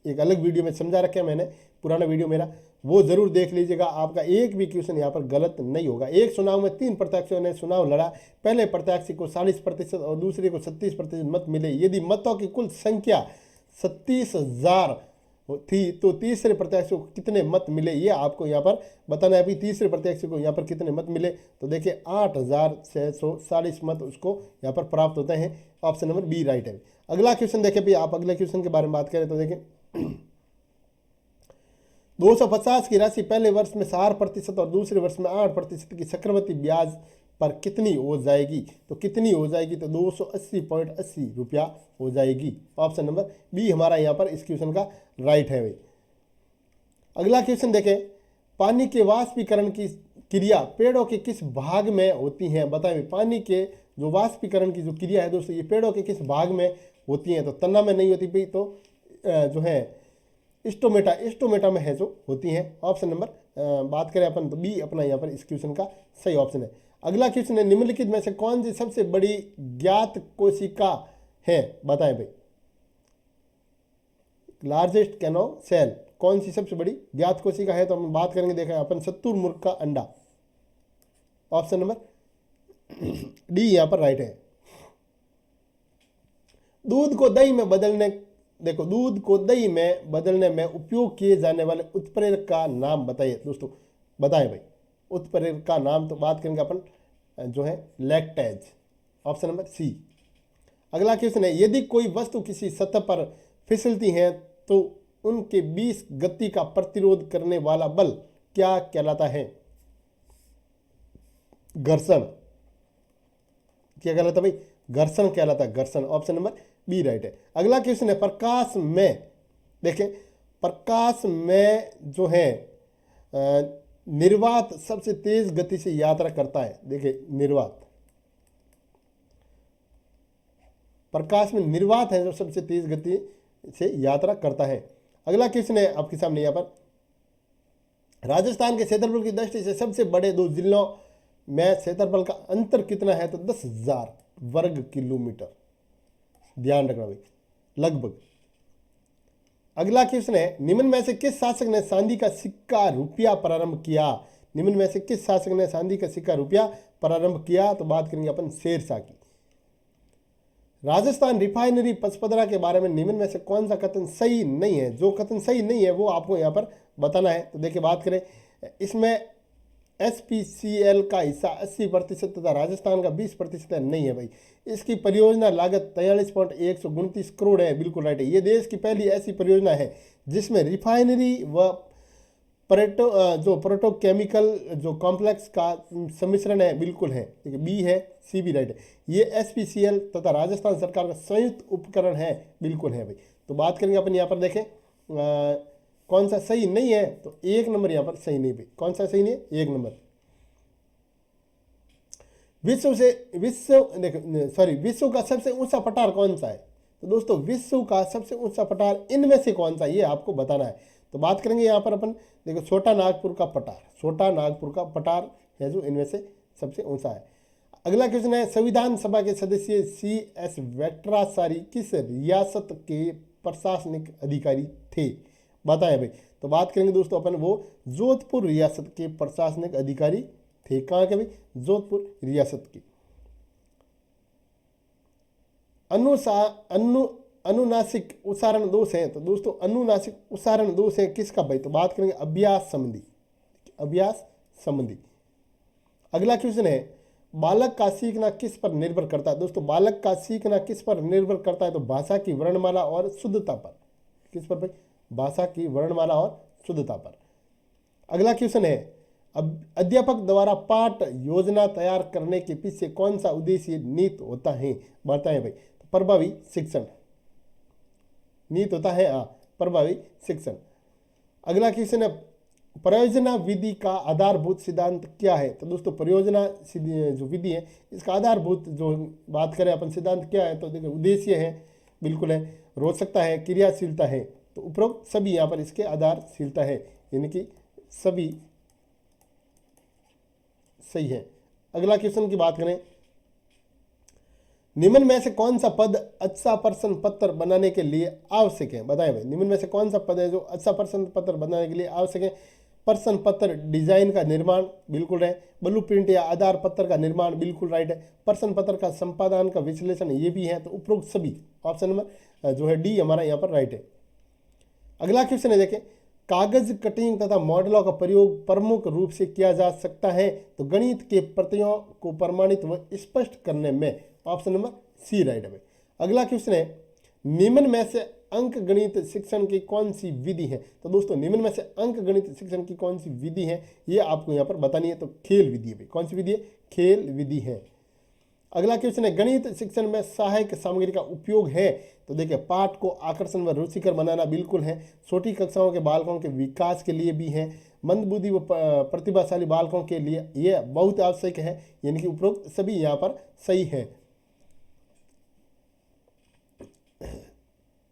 एक अलग वीडियो में समझा रखा है मैंने, पुराना वीडियो मेरा, वो जरूर देख लीजिएगा। आपका एक भी क्वेश्चन यहाँ पर गलत नहीं होगा। एक चुनाव में 3 प्रत्याशियों ने चुनाव लड़ा। पहले प्रत्याशी को 40% और दूसरे को 36% मत मिले। यदि मतों की कुल संख्या 37,000 थी तो तीसरे प्रत्याशी को कितने मत मिले ये आपको यहाँ पर बताना है। अभी तीसरे प्रत्याशी को यहाँ पर कितने मत मिले तो देखिए 8,640 मत उसको यहाँ पर प्राप्त होते हैं। ऑप्शन नंबर बी राइट है। अगला क्वेश्चन देखें भी, आप अगले क्वेश्चन के बारे में बात करें तो देखें 250 की राशि पहले वर्ष में 4% और दूसरे वर्ष में 8% की चक्रवृद्धि ब्याज पर कितनी हो जाएगी। तो कितनी हो जाएगी तो 280.80 रुपया हो जाएगी। ऑप्शन नंबर बी हमारा यहाँ पर इस क्वेश्चन का राइट है भाई। अगला क्वेश्चन देखें, पानी के वाष्पीकरण की क्रिया पेड़ों के किस भाग में होती है बताएं। पानी के जो वाष्पीकरण की जो क्रिया है दोस्तों ये पेड़ों के किस भाग में होती है। तो तना में नहीं होती भाई, तो जो है स्टोमेटा में है जो होती हैं। ऑप्शन नंबर बात करें अपन तो बी अपना यहाँ पर इस क्वेश्चन का सही ऑप्शन है। अगला क्वेश्चन है, निम्नलिखित में से कौन सी सबसे बड़ी ज्ञात कोशिका है बताएं भाई। लार्जेस्ट कैनो सेल कौन सी सबसे बड़ी ज्ञात कोशिका है तो हम बात करेंगे, देखा अपन शुतुरमुर्ग का अंडा। ऑप्शन नंबर डी यहाँ पर राइट है। दूध को दही में बदलने, देखो दूध को दही में बदलने में उपयोग किए जाने वाले उत्प्रेरक का नाम बताइए दोस्तों, बताएं भाई उत्प्रेरक का नाम। तो बात करेंगे अपन जो है लैक्टेज। ऑप्शन नंबर सी। अगला क्वेश्चन है, यदि कोई वस्तु किसी सतह पर फिसलती है तो उनके बीच गति का प्रतिरोध करने वाला बल क्या कहलाता है। घर्षण। क्या कहलाता भाई, घर्षण कहलाता है, घर्षण। ऑप्शन नंबर बी राइट है। अगला क्वेश्चन है, प्रकाश में, देखें प्रकाश में जो है निर्वात सबसे तेज गति से यात्रा करता है। देखिए निर्वात, प्रकाश में निर्वात है जो सबसे तेज गति से यात्रा करता है। अगला क्वेश्चन है आपके सामने यहाँ पर, राजस्थान के क्षेत्रफल की दृष्टि से सबसे बड़े 2 जिलों में क्षेत्रफल का अंतर कितना है तो 10,000 वर्ग किलोमीटर। ध्यान रखना भाई, लगभग। अगला क्वेश्चन है, निम्न में से किस शासक ने चांदी का सिक्का रुपया प्रारंभ किया। निम्न में से किस शासक ने चांदी का सिक्का रुपया प्रारंभ किया तो बात करेंगे अपन शेरशाह की। राजस्थान रिफाइनरी पचपदरा के बारे में निम्न में से कौन सा कथन सही नहीं है। जो कथन सही नहीं है वो आपको यहाँ पर बताना है। तो देखिए बात करें, इसमें SPCL का हिस्सा 80% तथा राजस्थान का 20% नहीं है भाई। इसकी परियोजना लागत 43.129 करोड़ है, बिल्कुल राइट है। ये देश की पहली ऐसी परियोजना है जिसमें रिफाइनरी व प्रोटोकेमिकल जो कॉम्प्लेक्स का सम्मिश्रण है, बिल्कुल है। ठीक है, बी है, सी भी राइट है। ये SPCL तथा राजस्थान सरकार का संयुक्त उपकरण है, बिल्कुल है भाई। तो बात करेंगे अपन यहाँ पर देखें कौन सा सही नहीं है तो 1 नंबर यहाँ पर सही नहीं भाई। कौन सा सही नहीं है, 1 नंबर। विश्व का सबसे ऊंचा पठार कौन सा है तो दोस्तों विश्व का सबसे ऊंचा पठार इनमें से कौन सा, ये आपको बताना है। तो बात करेंगे यहाँ पर अपन, देखो छोटा नागपुर का पठार, छोटा नागपुर का पठार है जो इनमें से सबसे ऊंचा है। अगला क्वेश्चन है, संविधान सभा के सदस्य CS वेट्राचारी किस रियासत के प्रशासनिक अधिकारी थे बताएं भाई। तो बात करेंगे दोस्तों अपन, वो जोधपुर रियासत के प्रशासनिक अधिकारी थे। कहाँ के भाई? जोधपुर रियासत के। अनुनासिक उच्चारण दोष है, तो दोस्तों अनुनासिक उच्चारण दोष है किसका भाई? तो बात करेंगे अभ्यास संबंधी, अभ्यास संबंधी। अगला क्वेश्चन है, बालक का सीखना किस पर निर्भर करता है? दोस्तों बालक का सीखना किस पर निर्भर करता है? तो भाषा की वर्णमाला और शुद्धता पर। किस पर भाई? भाषा की वर्णमाला और शुद्धता पर। अगला क्वेश्चन है, अध्यापक द्वारा पाठ योजना तैयार करने के पीछे कौन सा उद्देश्य निहित होता है? बताएं भाई। तो प्रभावी शिक्षण निहित होता है, प्रभावी शिक्षण। अगला क्वेश्चन है, परियोजना विधि का आधारभूत सिद्धांत क्या है? तो दोस्तों परियोजना जो विधि है इसका आधारभूत जो बात करें अपन सिद्धांत क्या है? तो देखिए उद्देश्य है, बिल्कुल है, रोचकता है, क्रियाशीलता है। तो उपरोक्त सभी यहाँ पर इसके आधारशीलता है, यानी कि सभी सही है। अगला क्वेश्चन की बात करें, निम्न में से कौन सा पद अच्छा प्रश्न पत्र बनाने के लिए आवश्यक है? बताएं भाई, निम्न में से कौन सा पद है जो अच्छा प्रश्न पत्र बनाने के लिए आवश्यक है? प्रश्न पत्र डिजाइन का निर्माण, बिल्कुल है। ब्लू प्रिंट या आधार पत्र का निर्माण, बिल्कुल राइट है। प्रश्न पत्र का संपादन का विश्लेषण, ये भी है। तो उपरोक्त सभी, ऑप्शन नंबर जो है डी हमारा यहाँ पर राइट है। अगला क्वेश्चन है देखें, कागज कटिंग तथा मॉडलों का प्रयोग प्रमुख रूप से किया जा सकता है तो गणित के प्रत्ययों को प्रमाणित व स्पष्ट करने में, ऑप्शन नंबर सी राइट है। अगला क्वेश्चन है, निम्न में से अंक गणित शिक्षण की कौन सी विधि है? तो दोस्तों निम्न में से अंक गणित शिक्षण की कौन सी विधि है ये आपको यहाँ पर बतानी है। तो खेल विधि है। कौन सी विधि है? खेल विधि है। अगला क्वेश्चन है, गणित शिक्षण में सहायक सामग्री का उपयोग है? तो देखिए पाठ को आकर्षण व रुचिकर बनाना, बिल्कुल है। छोटी कक्षाओं के बालकों के विकास के लिए भी है। मंदबुद्धि व प्रतिभाशाली बालकों के लिए यह बहुत आवश्यक है, यानी कि उपरोक्त सभी यहाँ पर सही है।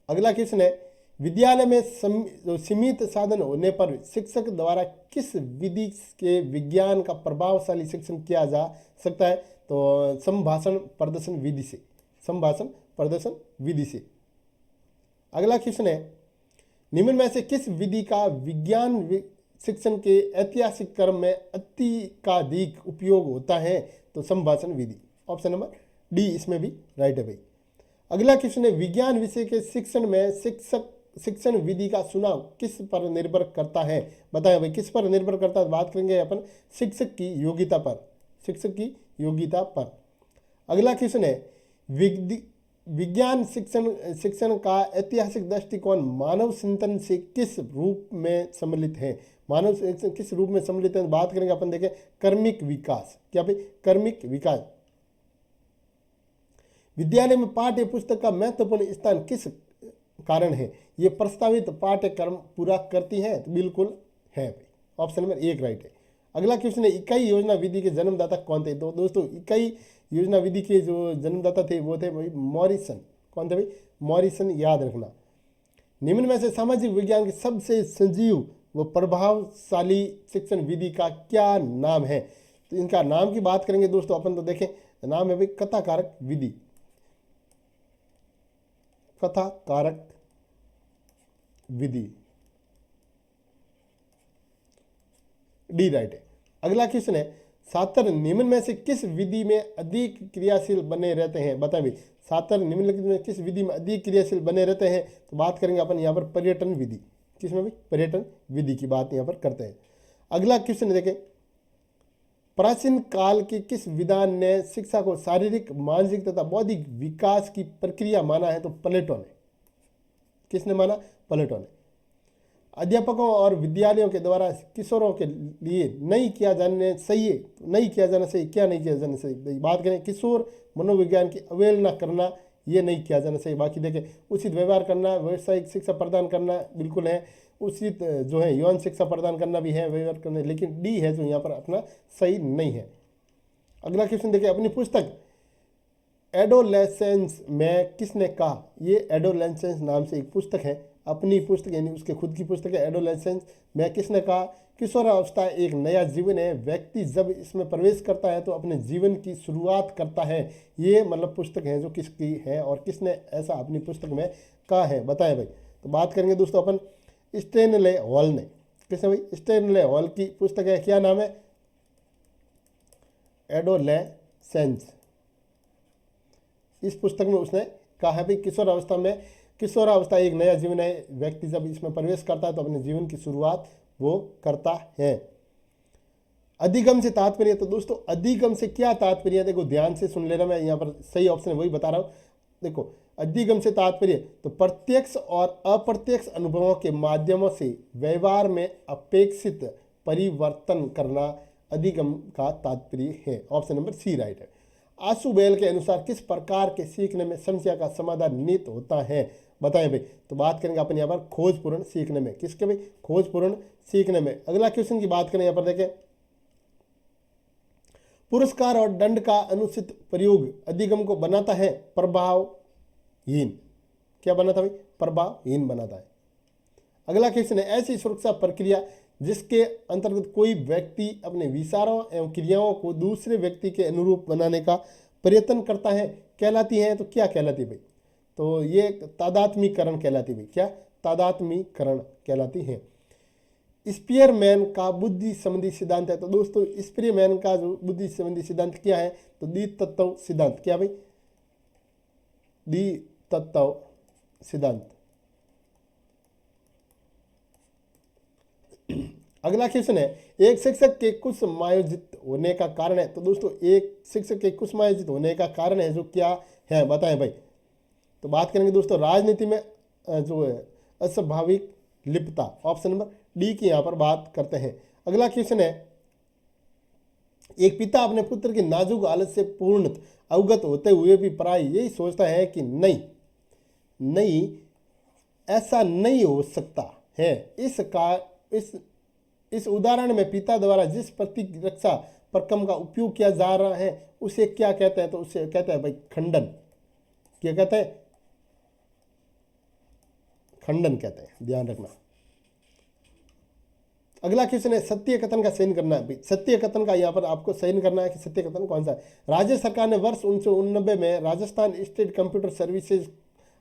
अगला क्वेश्चन है, विद्यालय में सीमित साधन होने पर शिक्षक द्वारा किस विधि के विज्ञान का प्रभावशाली शिक्षण किया जा सकता है? तो संभाषण प्रदर्शन विधि से, संभाषण प्रदर्शन विधि से। अगला क्वेश्चन है, निम्न में से किस विधि का विज्ञान शिक्षण के ऐतिहासिक क्रम में अत्यधिक उपयोग होता है? तो संभाषण विधि, ऑप्शन नंबर डी इसमें भी राइट है भाई। अगला क्वेश्चन है, विज्ञान विषय के शिक्षण में शिक्षण विधि का चुनाव किस पर निर्भर करता है? बताएं भाई, किस पर निर्भर करता है? बात करेंगे अपन शिक्षक की योग्यता पर, शिक्षक की योग्यता पर। अगला क्वेश्चन है, विज्ञान शिक्षण का ऐतिहासिक दृष्टिकोण मानव चिंतन से किस रूप में सम्मिलित है? मानव शिक्षण किस रूप में सम्मिलित है? बात करेंगे अपन देखें कर्मिक विकास। क्या भाई? कर्मिक विकास। विद्यालय में पाठ्य पुस्तक का महत्वपूर्ण स्थान किस कारण है? ये प्रस्तावित पाठ्यक्रम पूरा करती है? तो बिल्कुल है भाई, ऑप्शन नंबर एक राइट है। अगला क्वेश्चन है, इकाई योजना विधि के जन्मदाता कौन थे? तो दोस्तों इकाई योजना विधि के जो जन्मदाता थे वो थे भाई मॉरिसन। कौन थे भाई? मॉरिसन, याद रखना। निम्न में से सामाजिक विज्ञान की सबसे सजीव व प्रभावशाली शिक्षण विधि का क्या नाम है? तो इनका नाम की बात करेंगे दोस्तों अपन, तो देखें नाम है भाई कथा कारक विधि, कथा कारक विधि, डी राइट है। अगला क्वेश्चन है, छात्र निम्न में से किस विधि में अधिक क्रियाशील बने रहते हैं? बताएं भाई, छात्र निम्नलिखित में किस विधि में अधिक क्रियाशील बने रहते हैं? तो बात करेंगे अपन यहाँ पर पर्यटन विधि। किसमें भाई? पर्यटन विधि की बात यहाँ पर करते हैं। अगला क्वेश्चन देखें, प्राचीन काल के किस विद्वान ने शिक्षा को शारीरिक, मानसिक तथा बौद्धिक विकास की प्रक्रिया माना है? तो प्लेटो ने। किसने माना? प्लेटो ने। अध्यापकों और विद्यालयों के द्वारा किशोरों के लिए नहीं किया जाना चाहिए, नहीं किया जाना चाहिए, क्या नहीं किया जाना चाहिए? बात करें किशोर मनोविज्ञान की अवहेलना करना, ये नहीं किया जाना चाहिए। बाकी देखें उचित व्यवहार करना, व्यावसायिक शिक्षा प्रदान करना, बिल्कुल है। उचित जो है यौन शिक्षा प्रदान करना भी है, व्यवहार करना, लेकिन डी है जो यहाँ पर अपना सही नहीं है। अगला क्वेश्चन देखिए, अपनी पुस्तक एडोलेसेंस में किसने कहा? ये एडोलेसेंस नाम से एक पुस्तक है, अपनी पुस्तक यानी उसके खुद की पुस्तक है एडोलेसेंस में किसने कहा? किशोरावस्था एक नया जीवन है, व्यक्ति जब इसमें प्रवेश करता है तो अपने जीवन की शुरुआत करता है। ये मतलब पुस्तक है जो किसकी है और किसने ऐसा अपनी पुस्तक में कहा है? बताएं भाई। तो बात करेंगे दोस्तों अपन स्टेनले हॉल ने, किसने भाई, स्टेनले हॉल की पुस्तक है, क्या नाम है, एडोलेसेंस। इस पुस्तक में उसने कहा है भाई किशोरावस्था एक नया जीवन है, व्यक्ति जब इसमें प्रवेश करता है तो अपने जीवन की शुरुआत वो करता है। अधिगम से तात्पर्य, तो दोस्तों अधिगम से क्या तात्पर्य है, देखो ध्यान से सुन लेना, मैं यहाँ पर सही ऑप्शन है वही बता रहा हूँ। देखो अधिगम से तात्पर्य तो प्रत्यक्ष और अप्रत्यक्ष अनुभवों के माध्यमों से व्यवहार में अपेक्षित परिवर्तन करना अधिगम का तात्पर्य है। ऑप्शन नंबर सी राइट है। आशु बैल के अनुसार किस प्रकार के सीखने में समस्या का समाधान निहित होता है, बताएं भाई। तो बात करेंगे अपन यहाँ पर खोजपूर्ण सीखने में, किसके भाई, खोजपूर्ण सीखने में। अगला क्वेश्चन की बात करें यहाँ पर देखें, पुरस्कार और दंड का अनुचित प्रयोग अधिगम को बनाता है प्रभावहीन। क्या बनाता है भाई, प्रभावहीन बनाता है। अगला क्वेश्चन है, ऐसी सुरक्षा प्रक्रिया जिसके अंतर्गत कोई व्यक्ति अपने विचारों एवं क्रियाओं को दूसरे व्यक्ति के अनुरूप बनाने का प्रयत्न करता है कहलाती है, तो क्या कहलाती है भाई, तो ये तादात्मीकरण कहलाती है भाई। क्या, तादात्मीकरण कहलाती है। स्पीयरमैन का बुद्धि संबंधी सिद्धांत है, तो दोस्तों स्पीयरमैन का जो बुद्धि संबंधी सिद्धांत क्या है, तो द्वितत्व सिद्धांत। क्या भाई, द्वितत्व सिद्धांत। अगला क्वेश्चन है, एक शिक्षक के कुछ समायोजित होने का कारण है, तो दोस्तों एक शिक्षक के कुछ समायोजित होने का कारण है जो क्या है, बताएं भाई। तो बात करेंगे दोस्तों राजनीति में जो है अस्वाभाविक लिप्तता, ऑप्शन नंबर डी की यहाँ पर बात करते हैं। अगला क्वेश्चन है, एक पिता अपने पुत्र की नाजुक हालत से पूर्ण अवगत होते हुए भी प्राय यही सोचता है कि नहीं ऐसा नहीं हो सकता है। इस उदाहरण में पिता द्वारा जिस प्रतिरक्षा प्रक्रम का उपयोग किया जा रहा है उसे क्या कहते हैं, तो उसे कहते हैं भाई खंडन। क्या कहते हैं, खंडन कहते हैं, ध्यान रखना। अगला क्वेश्चन है, सत्य कथन का चयन करना है। सत्य कथन का यहाँ पर आपको चयन करना है कि सत्य कथन कौन सा है। राज्य सरकार ने वर्ष 1989 में Rajasthan state computer services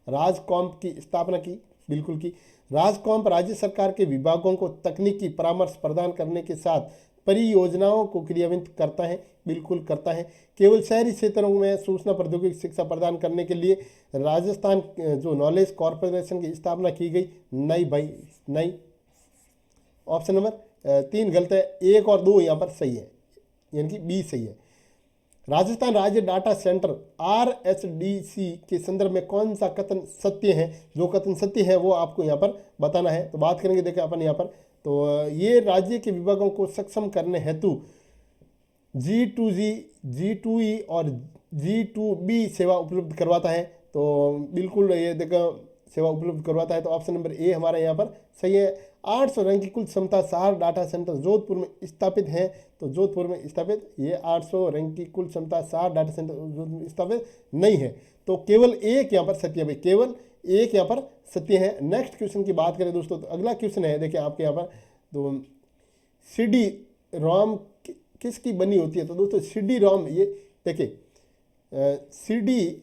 RajComp की स्थापना की, बिल्कुल की। राजकॉम्प राज्य सरकार के विभागों को तकनीकी परामर्श प्रदान करने के साथ परियोजनाओं को क्रियान्वित करता है, बिल्कुल करता है। केवल शहरी क्षेत्रों में सूचना प्रौद्योगिकी शिक्षा प्रदान करने के लिए राजस्थान जो नॉलेज कॉरपोरेशन की स्थापना की गई, नहीं भाई नहीं। ऑप्शन नंबर 3 गलत है, 1 और 2 यहाँ पर सही है, यानी कि बी सही है। राजस्थान राज्य डाटा सेंटर RHDC के संदर्भ में कौन सा कथन सत्य है, जो कथन सत्य है वो आपको यहाँ पर बताना है। तो बात करेंगे देखें अपन यहाँ पर, तो ये राज्य के विभागों को सक्षम करने हेतु G2G, G2E और G2B सेवा उपलब्ध करवाता है। तो बिल्कुल ये देखो सेवा उपलब्ध करवाता है, तो ऑप्शन नंबर ए हमारा यहाँ पर सही है। 800 रैंक की कुल क्षमता 4 डाटा सेंटर जोधपुर में स्थापित है, तो जोधपुर में स्थापित ये 800 रैंक की कुल क्षमता 4 डाटा सेंटर जोधपुर में स्थापित नहीं है, तो केवल एक यहाँ पर सत्य है भाई, केवल एक यहाँ पर सत्य है। नेक्स्ट क्वेश्चन की बात करें दोस्तों, तो अगला क्वेश्चन है देखिए आपके यहाँ पर, तो CD रोम किसकी बनी होती है, तो दोस्तों CD रोम ये देखिए CD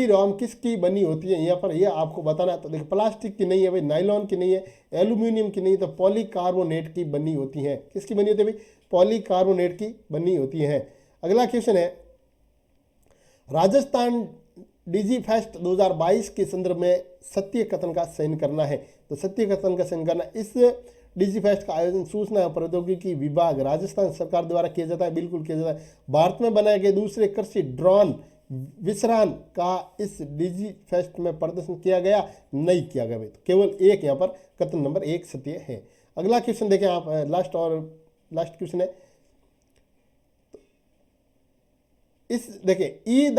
रोम किसकी बनी होती है यहाँ पर, ये आपको बताना है। तो देखिए प्लास्टिक की नहीं है भाई, नायलॉन की नहीं है, एल्यूमिनियम की नहीं, तो पॉलीकार्बोनेट की बनी होती है। किसकी बनी होती है भाई, पॉलीकार्बोनेट की बनी होती है। अगला क्वेश्चन है, राजस्थान डिजीफेस्ट 2022 के संदर्भ में सत्य कथन का चयन करना है। तो सत्य कथन का चयन करना, इस डिजीफेस्ट का आयोजन सूचना एवं प्रौद्योगिकी विभाग राजस्थान सरकार द्वारा किया जाता है, बिल्कुल किया जाता है। भारत में बनाए गए दूसरे कृषि ड्रोन विश्रान का इस डिजीफेस्ट में प्रदर्शन किया गया, नहीं किया गया भाई, तो केवल एक यहाँ पर कथन नंबर 1 सत्य है। अगला क्वेश्चन देखें आप, लास्ट क्वेश्चन है, इस देखें ई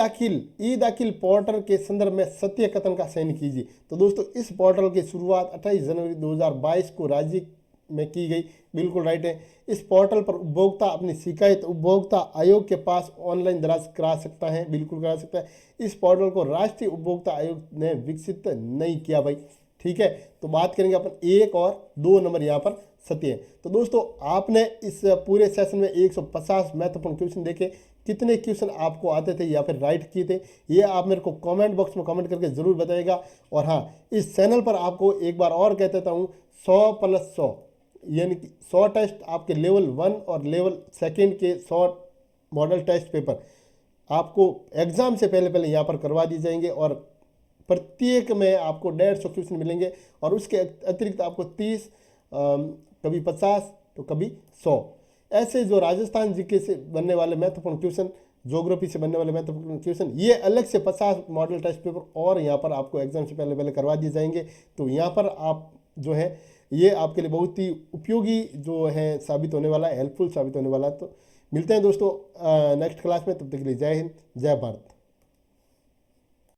दाखिल पोर्टल के संदर्भ में सत्य कथन का चयन कीजिए। तो दोस्तों इस पोर्टल की शुरुआत 28 जनवरी 2022 को राज्य में की गई, बिल्कुल राइट है। इस पोर्टल पर उपभोक्ता अपनी शिकायत उपभोक्ता आयोग के पास ऑनलाइन दर्ज करा सकता है, बिल्कुल करा सकता है। इस पोर्टल को राष्ट्रीय उपभोक्ता आयोग ने विकसित नहीं किया भाई, ठीक है। तो बात करेंगे अपन 1 और 2 नंबर यहाँ पर सत्य है। तो दोस्तों आपने इस पूरे सेशन में 150 महत्वपूर्ण क्वेश्चन देखे, कितने क्वेश्चन आपको आते थे या फिर राइट किए थे, ये आप मेरे को कमेंट बॉक्स में कमेंट करके ज़रूर बताइएगा। और हाँ, इस चैनल पर आपको एक बार और कह देता हूँ, 100+100 यानी कि 100 टेस्ट आपके लेवल 1 और लेवल 2 के 100 मॉडल टेस्ट पेपर आपको एग्ज़ाम से पहले पहले यहाँ पर करवा दिए जाएंगे, और प्रत्येक में आपको 150 क्वेश्चन मिलेंगे, और उसके अतिरिक्त आपको 30, कभी 50 तो कभी 100 ऐसे जो राजस्थान जीके से बनने वाले महत्वपूर्ण क्वेश्चन, ज्योग्राफी से बनने वाले महत्वपूर्ण क्वेश्चन, ये अलग से 50 मॉडल टेस्ट पेपर और यहाँ पर आपको एग्जाम से पहले पहले करवा दिए जाएंगे। तो यहाँ पर आप जो है ये आपके लिए बहुत ही उपयोगी जो है साबित होने वाला है, हेल्पफुल साबित होने वाला है। तो मिलते हैं दोस्तों नेक्स्ट क्लास में, तब तक के लिए जय हिंद, जय भारत।